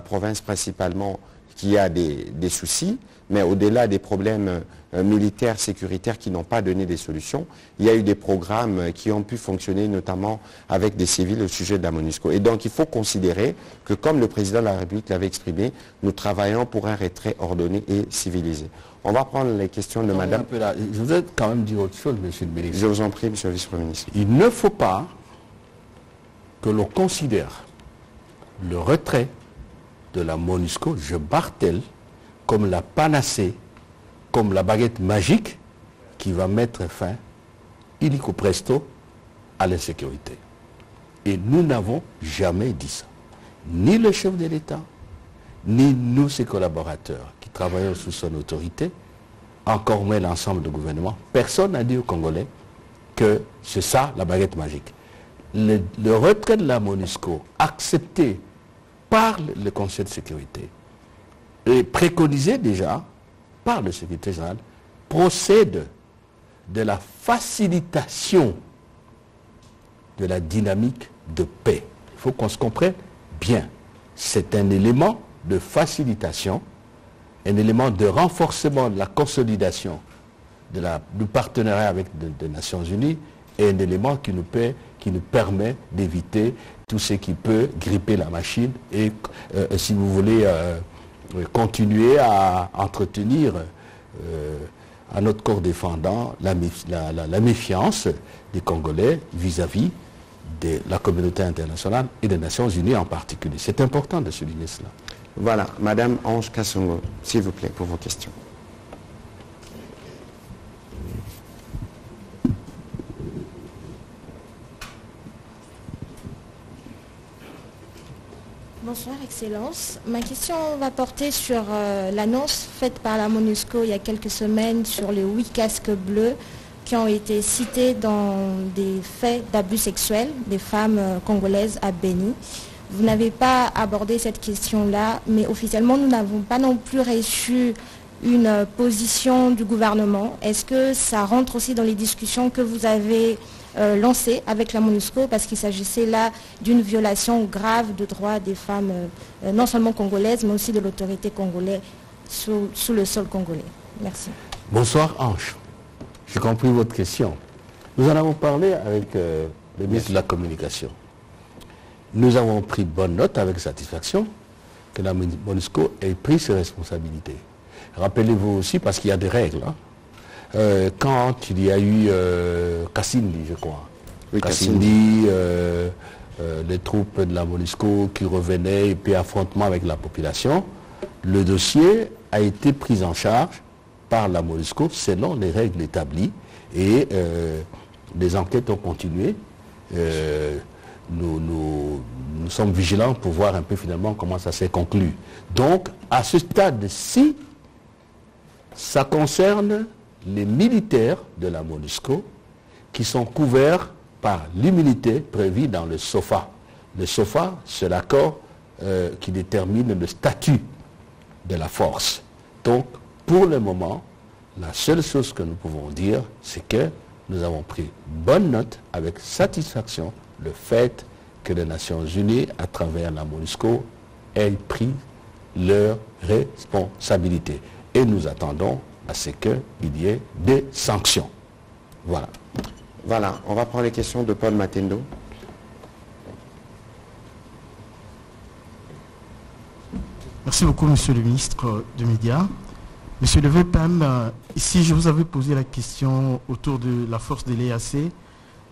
provinces principalement qu'il y a des soucis, mais au-delà des problèmes militaires, sécuritaires qui n'ont pas donné des solutions, il y a eu des programmes qui ont pu fonctionner notamment avec des civils au sujet de la MONUSCO. Et donc il faut considérer que comme le président de la République l'avait exprimé, nous travaillons pour un retrait ordonné et civilisé. On va prendre les questions de madame. Je voudrais quand même dire autre chose, monsieur le ministre. Je vous en prie, monsieur le vice-premier ministre. Il ne faut pas que l'on considère le retrait de la MONUSCO, je martèle, comme la panacée, comme la baguette magique qui va mettre fin, illico presto, à l'insécurité. Et nous n'avons jamais dit ça. Ni le chef de l'État, ni nous, ses collaborateurs qui travaillons sous son autorité, encore moins l'ensemble du gouvernement. Personne n'a dit aux Congolais que c'est ça la baguette magique. Le retrait de la MONUSCO, accepté par le Conseil de sécurité, et préconisé déjà par le secrétaire général, procède de la facilitation de la dynamique de paix. Il faut qu'on se comprenne bien. C'est un élément de facilitation, un élément de renforcement de la consolidation du partenariat avec les Nations Unies et un élément qui nous permet d'éviter tout ce qui peut gripper la machine et, si vous voulez, continuer à entretenir à notre corps défendant la méfiance des Congolais vis-à-vis de la communauté internationale et des Nations Unies en particulier. C'est important de souligner cela. Voilà, madame Ange Kassongo, s'il vous plaît, pour vos questions. Bonsoir, Excellence. Ma question va porter sur l'annonce faite par la MONUSCO il y a quelques semaines sur les 8 casques bleus qui ont été cités dans des faits d'abus sexuels des femmes congolaises à Béni. Vous n'avez pas abordé cette question-là, mais officiellement, nous n'avons pas non plus reçu une position du gouvernement. Est-ce que ça rentre aussi dans les discussions que vous avez lancées avec la MONUSCO, parce qu'il s'agissait là d'une violation grave de droits des femmes, non seulement congolaises, mais aussi de l'autorité congolaise sous le sol congolais? Merci. Bonsoir Ange. J'ai compris votre question. Nous en avons parlé avec le ministre de la Communication. Nous avons pris bonne note avec satisfaction que la MONUSCO ait pris ses responsabilités. Rappelez-vous aussi, parce qu'il y a des règles, quand il y a eu Kassindi, je crois. Oui, Kassindi, les troupes de la MONUSCO qui revenaient et puis affrontement avec la population, le dossier a été pris en charge par la MONUSCO selon les règles établies et les enquêtes ont continué. Nous sommes vigilants pour voir un peu finalement comment ça s'est conclu. Donc, à ce stade-ci, ça concerne les militaires de la MONUSCO qui sont couverts par l'immunité prévue dans le SOFA. Le SOFA, c'est l'accord qui détermine le statut de la force. Donc, pour le moment, la seule chose que nous pouvons dire, c'est que nous avons pris bonne note avec satisfaction le fait que les Nations Unies, à travers la MONUSCO, aient pris leurs responsabilités. Et nous attendons à ce qu'il y ait des sanctions. Voilà. Voilà, on va prendre les questions de Paul Matendo. Merci beaucoup, monsieur le ministre des Médias. Monsieur le VPM, ici je vous avais posé la question autour de la force de l'EAC,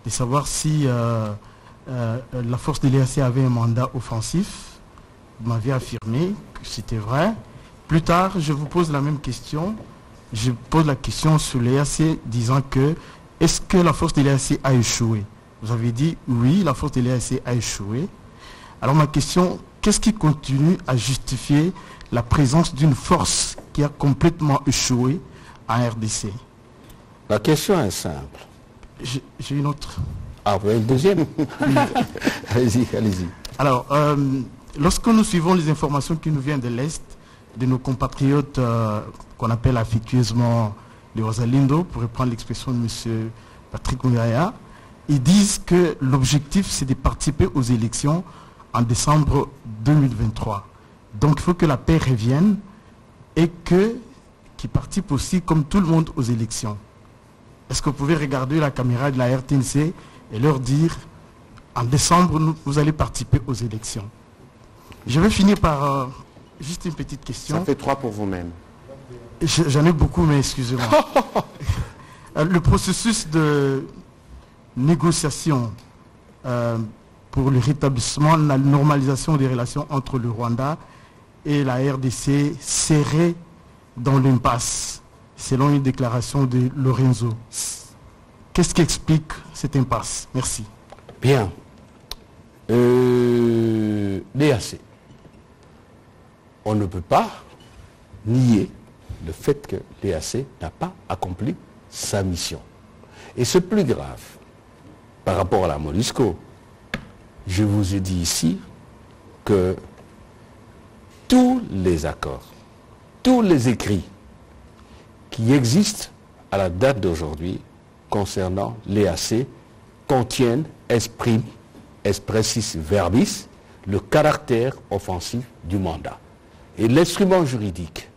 de savoir si la force de l'EAC avait un mandat offensif. Vous m'aviez affirmé que c'était vrai. Plus tard, je vous pose la même question. Je pose la question sur l'EAC disant que est-ce que la force de l'EAC a échoué? Vous avez dit oui, la force de l'EAC a échoué. Alors ma question, qu'est-ce qui continue à justifier la présence d'une force qui a complètement échoué en RDC? La question est simple. J'ai une autre. Ah, vous avez une deuxième? Allez-y, allez-y. Alors, lorsque nous suivons les informations qui nous viennent de l'Est, de nos compatriotes qu'on appelle affectueusement les Rosalindo, pour reprendre l'expression de M. Patrick Mouyaya, ils disent que l'objectif c'est de participer aux élections en décembre 2023. Donc il faut que la paix revienne et qu'ils participent aussi comme tout le monde aux élections. Est-ce que vous pouvez regarder la caméra de la RTNC et leur dire en décembre vous allez participer aux élections? Je vais finir par juste une petite question. Ça fait 3 pour vous-même. J'en ai beaucoup, mais excusez-moi. Le processus de négociation pour le rétablissement, la normalisation des relations entre le Rwanda et la RDC serait dans l'impasse, selon une déclaration de Lorenzo. Qu'est-ce qui explique cette impasse? Merci. Bien. L'EAC. On ne peut pas nier le fait que l'EAC n'a pas accompli sa mission. Et c'est plus grave par rapport à la MONUSCO. Je vous ai dit ici que tous les accords, tous les écrits qui existent à la date d'aujourd'hui concernant l'EAC contiennent, expressis verbis, le caractère offensif du mandat. Et l'instrument juridique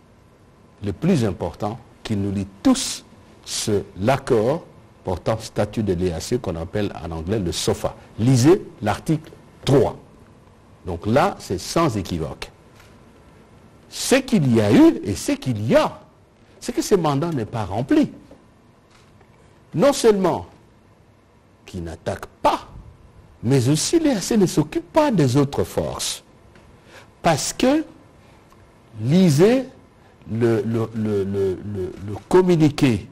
le plus important qui nous lie tous, c'est l'accord portant statut de l'EAC qu'on appelle en anglais le SOFA. Lisez l'article 3. Donc là, c'est sans équivoque. Ce qu'il y a eu et ce qu'il y a, c'est que ce mandat n'est pas rempli. Non seulement qu'il n'attaque pas, mais aussi l'EAC ne s'occupe pas des autres forces. Parce que, lisez le communiqué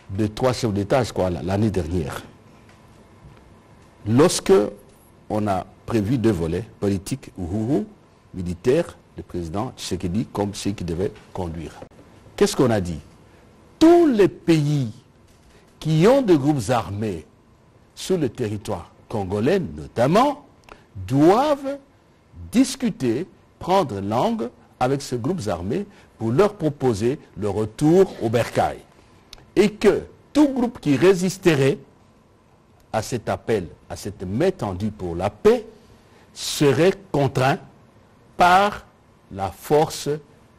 de 3 chefs d'État, je crois, l'année dernière. Lorsque on a prévu 2 volets, politique ou militaire, le président Tshisekedi comme ceux qui devaient conduire. Qu'est-ce qu'on a dit? Tous les pays qui ont des groupes armés sur le territoire congolais notamment, doivent discuter, prendre langue avec ces groupes armés pour leur proposer le retour au bercail. Et que tout groupe qui résisterait à cet appel, à cette main tendue pour la paix, serait contraint par la force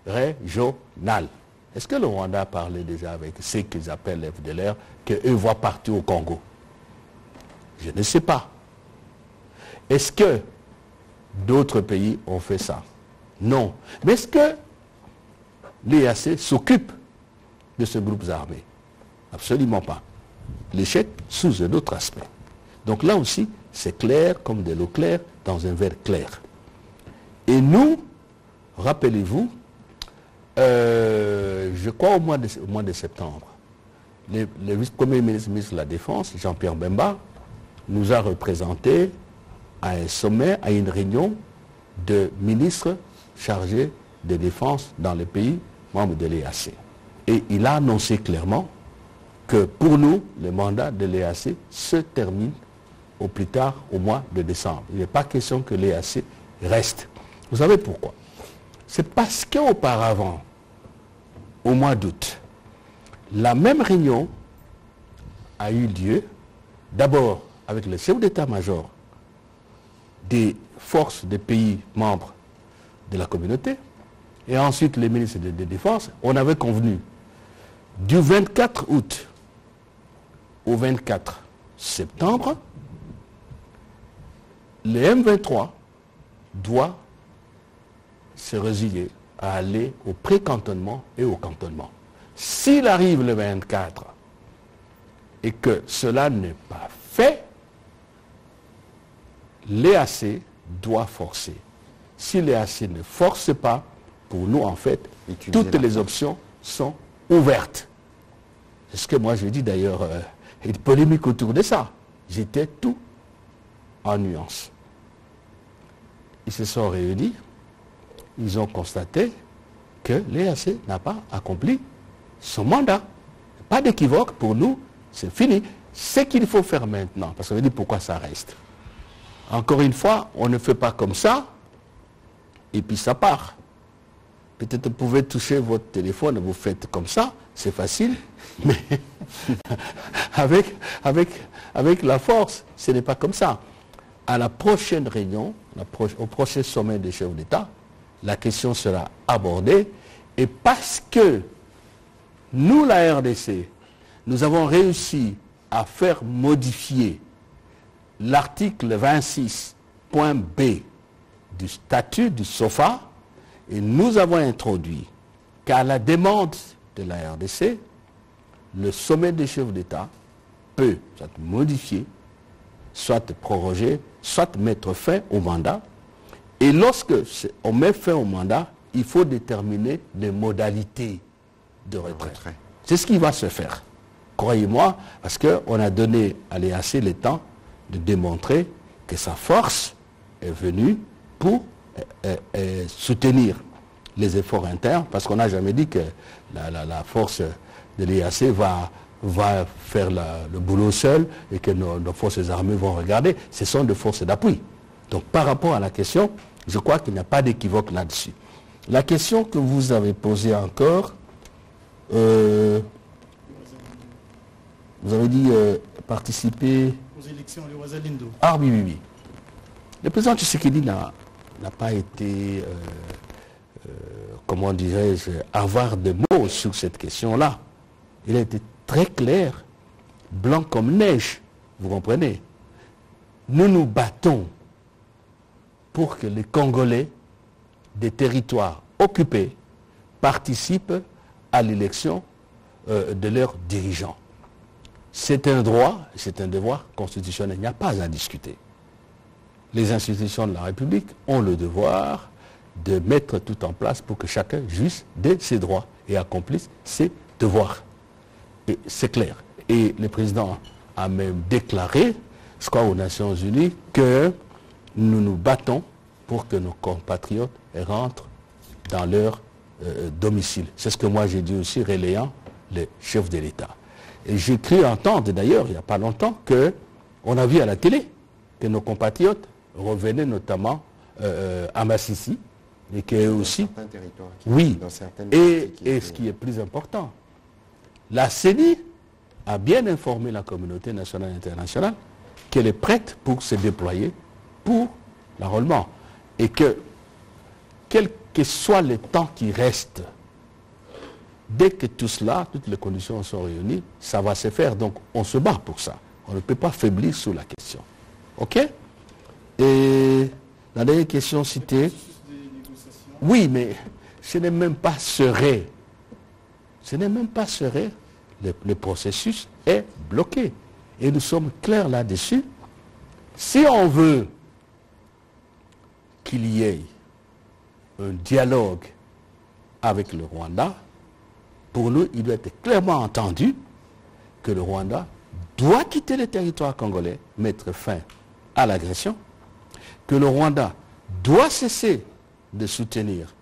régionale. Est-ce que le Rwanda a parlé déjà avec ceux qu'ils appellent les FDLR, qu'eux voient partir au Congo? Je ne sais pas. Est-ce que d'autres pays ont fait ça? Non. Mais est-ce que l'EAC s'occupe de ces groupes armés? Absolument pas. L'échec sous un autre aspect. Donc là aussi, c'est clair comme de l'eau claire dans un verre clair. Et nous, rappelez-vous, je crois au mois de septembre, le vice-premier ministre de la Défense, Jean-Pierre Bemba, nous a représenté à un sommet, à une réunion de ministres chargés de défense dans les pays membres de l'EAC. Et il a annoncé clairement que pour nous, le mandat de l'EAC se termine au plus tard au mois de décembre. Il n'est pas question que l'EAC reste. Vous savez pourquoi? C'est parce qu'auparavant, au mois d'août, la même réunion a eu lieu, d'abord avec le chef d'état-major des forces des pays membres de la communauté, et ensuite les ministres de Défense. On avait convenu du 24 août au 24 septembre, le M23 doit se résilier à aller au pré-cantonnement et au cantonnement. S'il arrive le 24 et que cela n'est pas fait, l'EAC doit forcer. Si l'EAC ne force pas, pour nous en fait, toutes les options sont ouvertes. C'est ce que moi je dis d'ailleurs, il y a une polémique autour de ça. J'étais tout en nuance. Ils se sont réunis, ils ont constaté que l'EAC n'a pas accompli son mandat. Pas d'équivoque, pour nous, c'est fini. Ce qu'il faut faire maintenant, parce qu'on veut dire pourquoi ça reste. Encore une fois, on ne fait pas comme ça, et puis ça part. Peut-être vous pouvez toucher votre téléphone, vous faites comme ça, c'est facile, mais avec la force, ce n'est pas comme ça. À la prochaine réunion, au prochain sommet des chefs d'État, la question sera abordée, et parce que nous, la RDC, nous avons réussi à faire modifier l'article 26.b du statut du SOFA, et nous avons introduit qu'à la demande de la RDC, le sommet des chefs d'État peut soit modifier, soit proroger, soit mettre fin au mandat. Et lorsque on met fin au mandat, il faut déterminer les modalités de retrait. C'est ce qui va se faire. Croyez-moi, parce qu'on a donné à l'EAC le temps de démontrer que sa force est venue pour soutenir les efforts internes, parce qu'on n'a jamais dit que la force de l'EAC va faire le boulot seul et que nos forces armées vont regarder. Ce sont des forces d'appui. Donc par rapport à la question, je crois qu'il n'y a pas d'équivoque là-dessus. La question que vous avez posée encore, vous avez dit participer aux élections de Ouazalindo. Ah oui, oui, oui. Le président Tshisekedi n'a pas été, comment dirais-je, avare de mots sur cette question-là. Il a été très clair, blanc comme neige, vous comprenez. Nous nous battons pour que les Congolais des territoires occupés participent à l'élection de leurs dirigeants. C'est un droit, c'est un devoir constitutionnel, il n'y a pas à discuter. Les institutions de la République ont le devoir de mettre tout en place pour que chacun jouisse de ses droits et accomplisse ses devoirs. Et c'est clair. Et le président a même déclaré, je crois aux Nations Unies, que nous nous battons pour que nos compatriotes rentrent dans leur domicile. C'est ce que moi j'ai dit aussi, relayant le chef de l'État. Et j'ai cru entendre d'ailleurs, il n'y a pas longtemps, qu'on a vu à la télé que nos compatriotes revenaient notamment à Massissi, et qu'eux aussi... Oui, et ce qui est plus important, la CENI a bien informé la communauté nationale et internationale qu'elle est prête pour se déployer pour l'enrôlement. Et que, quel que soit le temps qui reste, dès que tout cela, toutes les conditions sont réunies, ça va se faire. Donc on se bat pour ça. On ne peut pas faiblir sur la question. OK? Et la dernière question citée. Oui, mais ce n'est même pas serait. Ce n'est même pas serait. Le processus est bloqué. Et nous sommes clairs là-dessus. Si on veut qu'il y ait un dialogue avec le Rwanda, pour nous, il doit être clairement entendu que le Rwanda doit quitter le territoire congolais, mettre fin à l'agression, que le Rwanda doit cesser de soutenir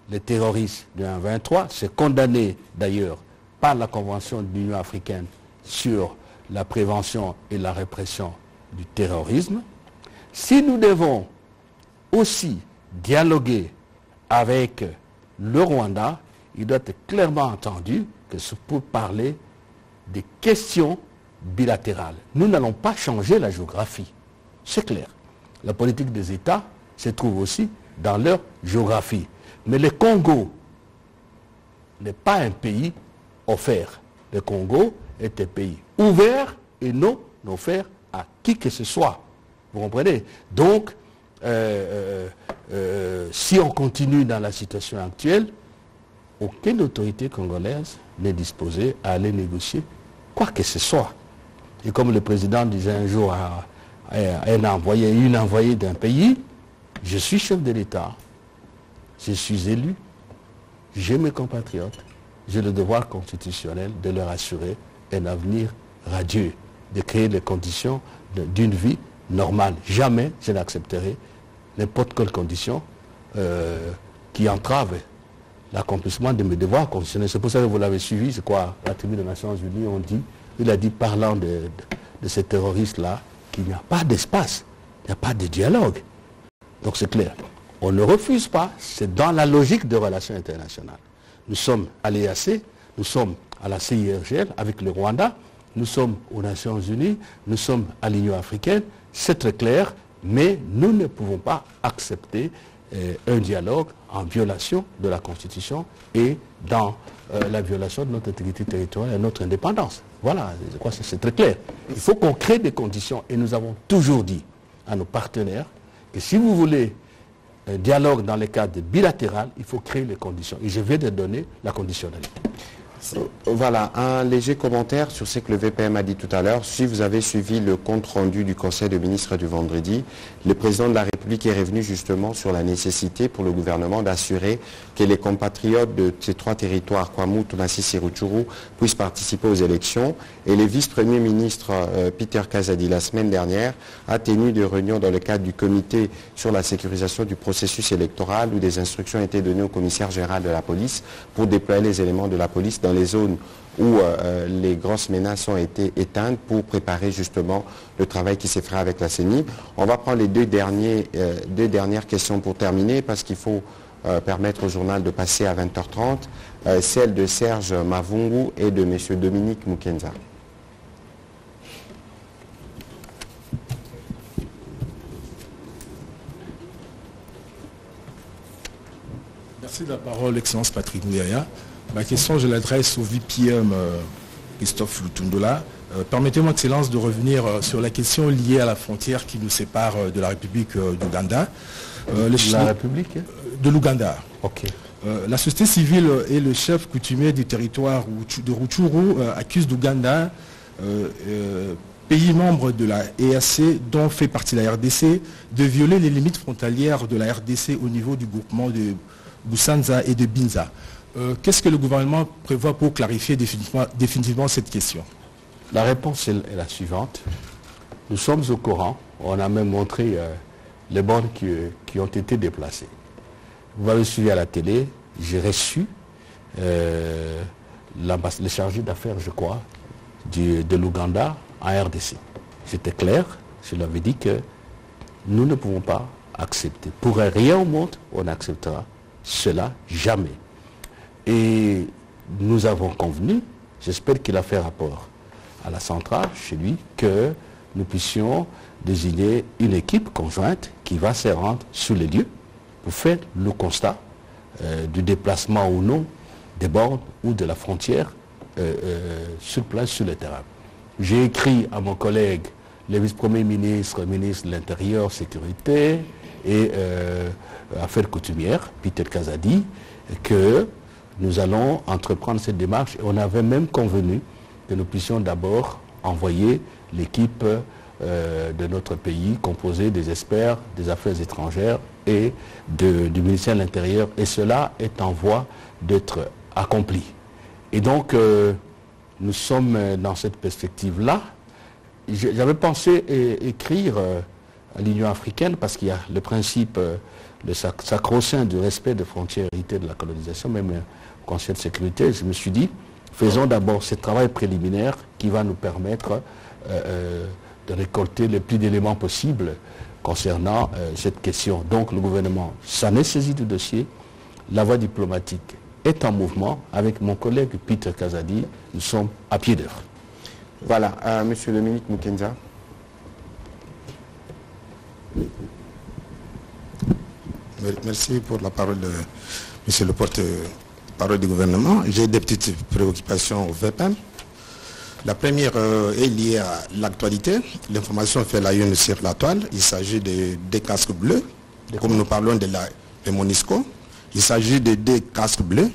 les terroristes de 1-23, c'est condamné d'ailleurs par la Convention de l'Union africaine sur la prévention et la répression du terrorisme. Si nous devons aussi dialoguer avec le Rwanda, il doit être clairement entendu que c'est pour parler des questions bilatérales. Nous n'allons pas changer la géographie. C'est clair. La politique des États se trouve aussi dans leur géographie. Mais le Congo n'est pas un pays offert. Le Congo est un pays ouvert et non offert à qui que ce soit. Vous comprenez? Donc, si on continue dans la situation actuelle, aucune autorité congolaise n'est disposée à aller négocier quoi que ce soit. Et comme le président disait un jour à une envoyée d'un pays, je suis chef de l'État, je suis élu, j'ai mes compatriotes, j'ai le devoir constitutionnel de leur assurer un avenir radieux, de créer les conditions d'une vie normale. Jamais je n'accepterai n'importe quelle condition qui entrave l'accomplissement de mes devoirs constitutionnels. C'est pour ça que vous l'avez suivi, c'est quoi, la tribune des Nations Unies, il a dit, parlant de ces terroristes-là, qu'il n'y a pas d'espace, il n'y a pas de dialogue. Donc c'est clair. On ne refuse pas, c'est dans la logique de relations internationales. Nous sommes à l'EAC, nous sommes à la CIRGL avec le Rwanda, nous sommes aux Nations Unies, nous sommes à l'Union africaine, c'est très clair, mais nous ne pouvons pas accepter un dialogue en violation de la Constitution et dans la violation de notre intégrité territoriale et de notre indépendance. Voilà, je crois que c'est très clair. Il faut qu'on crée des conditions et nous avons toujours dit à nos partenaires que si vous voulez un dialogue dans le cadre bilatéral, il faut créer les conditions. Et je vais te donner la conditionnalité. Voilà, un léger commentaire sur ce que le VPM a dit tout à l'heure. Si vous avez suivi le compte-rendu du Conseil des ministres du vendredi, le président de la République est revenu justement sur la nécessité pour le gouvernement d'assurer que les compatriotes de ces trois territoires, Kwamouth, Masisi et Rutshuru, puissent participer aux élections. Et le vice-premier ministre Peter Kazadi, la semaine dernière, a tenu des réunions dans le cadre du comité sur la sécurisation du processus électoral où des instructions ont été données au commissaire général de la police pour déployer les éléments de la police dans les zones où les grosses menaces ont été éteintes pour préparer justement le travail qui s'est fait avec la CENI. On va prendre les deux dernières questions pour terminer parce qu'il faut permettre au journal de passer à 20h30, celle de Serge Mavungu et de M. Dominique Mukenza. Merci de la parole, Excellence Patrick Mouyaya. Ma question, je l'adresse au VPM Christophe Lutundola. Permettez-moi, Excellence, de revenir sur la question liée à la frontière qui nous sépare de la République d'Ouganda. La République de l'Ouganda. Ok. La société civile et le chef coutumier du territoire de Rutshuru accusent l'Ouganda, pays membre de la EAC, dont fait partie la RDC, de violer les limites frontalières de la RDC au niveau du groupement de Busanza et de Binza. Qu'est-ce que le gouvernement prévoit pour clarifier définitivement cette question? La réponse est la suivante. Nous sommes au courant. On a même montré les bornes qui ont été déplacées. Vous avez suivi à la télé. J'ai reçu le chargé d'affaires, je crois, de l'Ouganda en RDC. J'étais clair. Je lui avais dit que nous ne pouvons pas accepter. Pour rien au monde, on acceptera cela jamais. Et nous avons convenu, j'espère qu'il a fait rapport à la centrale, chez lui, que nous puissions désigner une équipe conjointe qui va se rendre sur les lieux pour faire le constat du déplacement ou non des bornes ou de la frontière sur place, sur le terrain. J'ai écrit à mon collègue, le vice-premier ministre, ministre de l'Intérieur, Sécurité et Affaires coutumières, Peter Kazadi, que nous allons entreprendre cette démarche. Et on avait même convenu que nous puissions d'abord envoyer l'équipe de notre pays composée des experts des affaires étrangères et du ministère de l'Intérieur. Et cela est en voie d'être accompli. Et donc, nous sommes dans cette perspective-là. J'avais pensé écrire à l'Union africaine parce qu'il y a le principe, le sacro-saint du respect des frontières héritées de la colonisation, même au Conseil de sécurité. Je me suis dit, faisons d'abord ce travail préliminaire qui va nous permettre de récolter le plus d'éléments possibles concernant cette question. Donc le gouvernement s'en est saisi du dossier. La voie diplomatique est en mouvement. Avec mon collègue Peter Kazadi, nous sommes à pied d'œuvre. Voilà, Monsieur Dominique Mukenza. Merci pour la parole, Monsieur le porte-parole du gouvernement. J'ai des petites préoccupations au VPM. La première est liée à l'actualité. L'information fait la une sur la toile. Il s'agit des casques bleus. Comme nous parlons de MONUSCO, il s'agit de deux casques bleus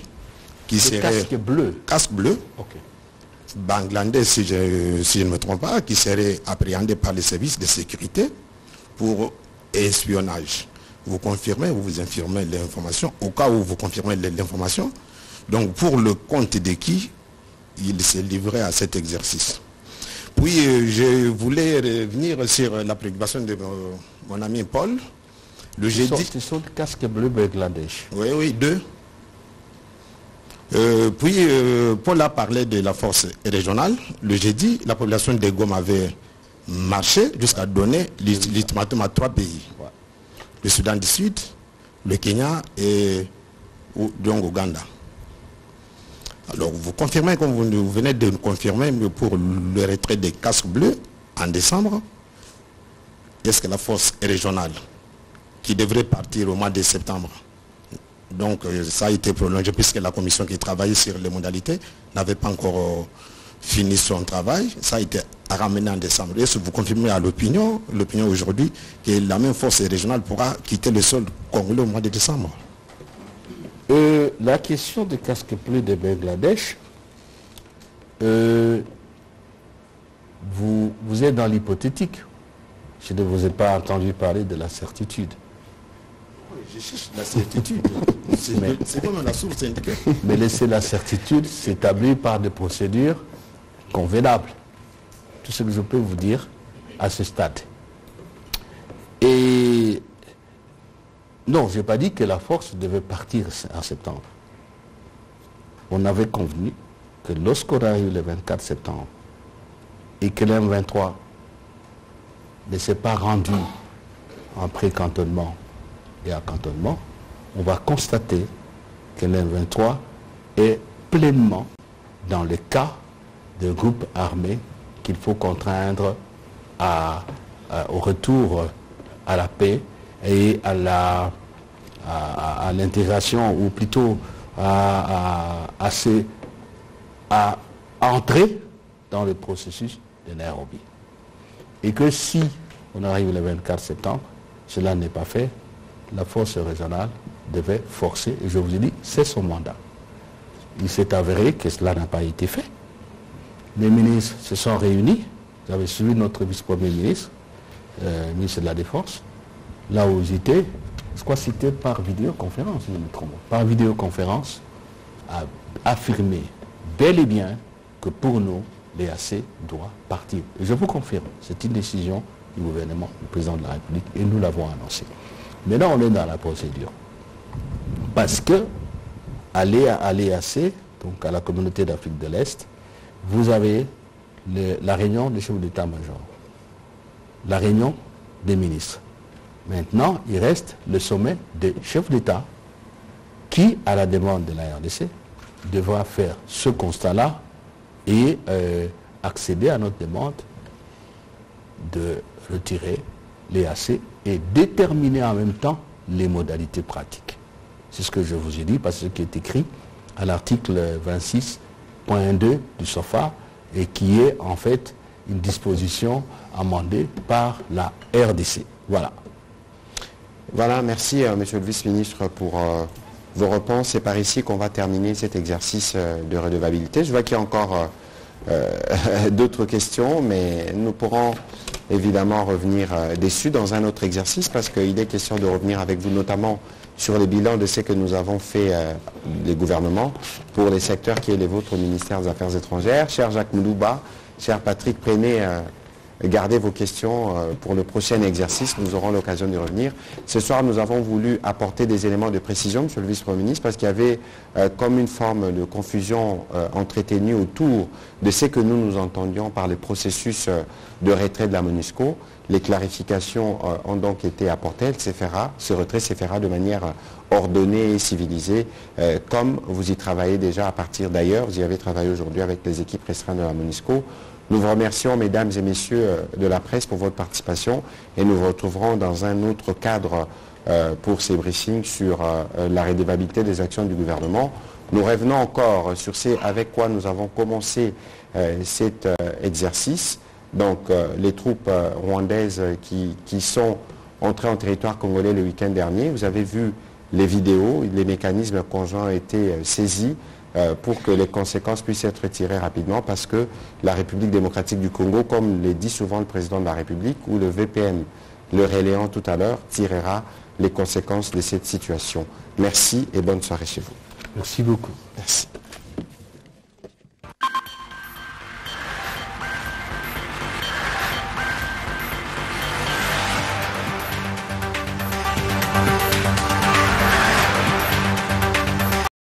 qui seraient... Casques bleus. Casques bleus. Okay. Bangladais, si je ne me trompe pas, qui seraient appréhendés par les services de sécurité pour espionnage. Vous confirmez ou vous infirmez l'information, au cas où vous confirmez l'information. Donc pour le compte de qui il s'est livré à cet exercice. Puis je voulais revenir sur la préoccupation de mon ami Paul. Le jeudi... Ce sont des casques bleus Bangladesh. Oui, deux. Puis Paul a parlé de la force régionale. Le jeudi, la population de Goma avait marché jusqu'à donner l'ultimatum à 3 pays. Ouais. Le Soudan du Sud, le Kenya et donc Ouganda. Alors vous confirmez, comme vous venez de nous confirmer, pour le retrait des casques bleus en décembre, est-ce que la force régionale qui devrait partir au mois de septembre, donc ça a été prolongé puisque la commission qui travaillait sur les modalités n'avait pas encore fini son travail, ça a été ramené en décembre. Est-ce que vous confirmez à l'opinion aujourd'hui, que la même force régionale pourra quitter le sol congolais au mois de décembre? La question des casques bleus de Bangladesh, vous êtes dans l'hypothétique. Je ne vous ai pas entendu parler de la certitude. Oui, je cherche la certitude. C'est comme la source indiquée. Mais laissez la certitude s'établir par des procédures convenables. Tout ce que je peux vous dire à ce stade. Et non, je n'ai pas dit que la force devait partir en septembre. On avait convenu que lorsqu'on arrive le 24 septembre et que l'M23 ne s'est pas rendu en pré-cantonnement et à cantonnement, on va constater que l'M23 est pleinement dans le cas de groupes armés qu'il faut contraindre au retour à la paix et à l'intégration, ou plutôt à entrer dans le processus de Nairobi. Et que si on arrive le 24 septembre, cela n'est pas fait, la force régionale devait forcer, et je vous ai dit, c'est son mandat. Il s'est avéré que cela n'a pas été fait. Les ministres se sont réunis, vous avez suivi notre vice-premier ministre, ministre de la Défense, là où j'étais, je crois c'était par vidéoconférence, si je me trompe, par vidéoconférence, a affirmé bel et bien que pour nous, l'EAC doit partir. Et je vous confirme, c'est une décision du gouvernement, du président de la République, et nous l'avons annoncé. Maintenant, on est dans la procédure. Parce que, à l'EAC, donc à la communauté d'Afrique de l'Est, vous avez la réunion des chefs d'état-major, la réunion des ministres. Maintenant, il reste le sommet des chefs d'État qui, à la demande de la RDC, devra faire ce constat-là et accéder à notre demande de retirer l'EAC et déterminer en même temps les modalités pratiques. C'est ce que je vous ai dit, parce que ce qui est écrit à l'article 26.2 du SOFA et qui est en fait une disposition amendée par la RDC. Voilà. Voilà, merci Monsieur le Vice-ministre pour vos réponses. C'est par ici qu'on va terminer cet exercice de redevabilité. Je vois qu'il y a encore d'autres questions, mais nous pourrons évidemment revenir dessus dans un autre exercice parce qu'il est question de revenir avec vous notamment sur les bilans de ce que nous avons fait les gouvernements pour les secteurs qui est les vôtres au ministère des Affaires étrangères. Cher Jacques Moulouba, cher Patrick, prenez... Gardez vos questions pour le prochain exercice, nous aurons l'occasion d'y revenir. Ce soir, nous avons voulu apporter des éléments de précision, Monsieur le Vice-Premier ministre, parce qu'il y avait comme une forme de confusion entretenue autour de ce que nous entendions par le processus de retrait de la MONUSCO. Les clarifications ont donc été apportées. Ce retrait se fera de manière ordonnée et civilisée, comme vous y travaillez déjà à partir d'ailleurs. Vous y avez travaillé aujourd'hui avec les équipes restreintes de la MONUSCO. Nous vous remercions, mesdames et messieurs de la presse, pour votre participation et nous vous retrouverons dans un autre cadre pour ces briefings sur la redevabilité des actions du gouvernement. Nous revenons encore sur ce avec quoi nous avons commencé cet exercice. Donc les troupes rwandaises qui sont entrées en territoire congolais le week-end dernier. Vous avez vu les vidéos, les mécanismes conjoints ont été saisis pour que les conséquences puissent être tirées rapidement parce que la République démocratique du Congo, comme le dit souvent le président de la République, ou le VPN, le relayant tout à l'heure, tirera les conséquences de cette situation. Merci et bonne soirée chez vous. Merci beaucoup. Merci.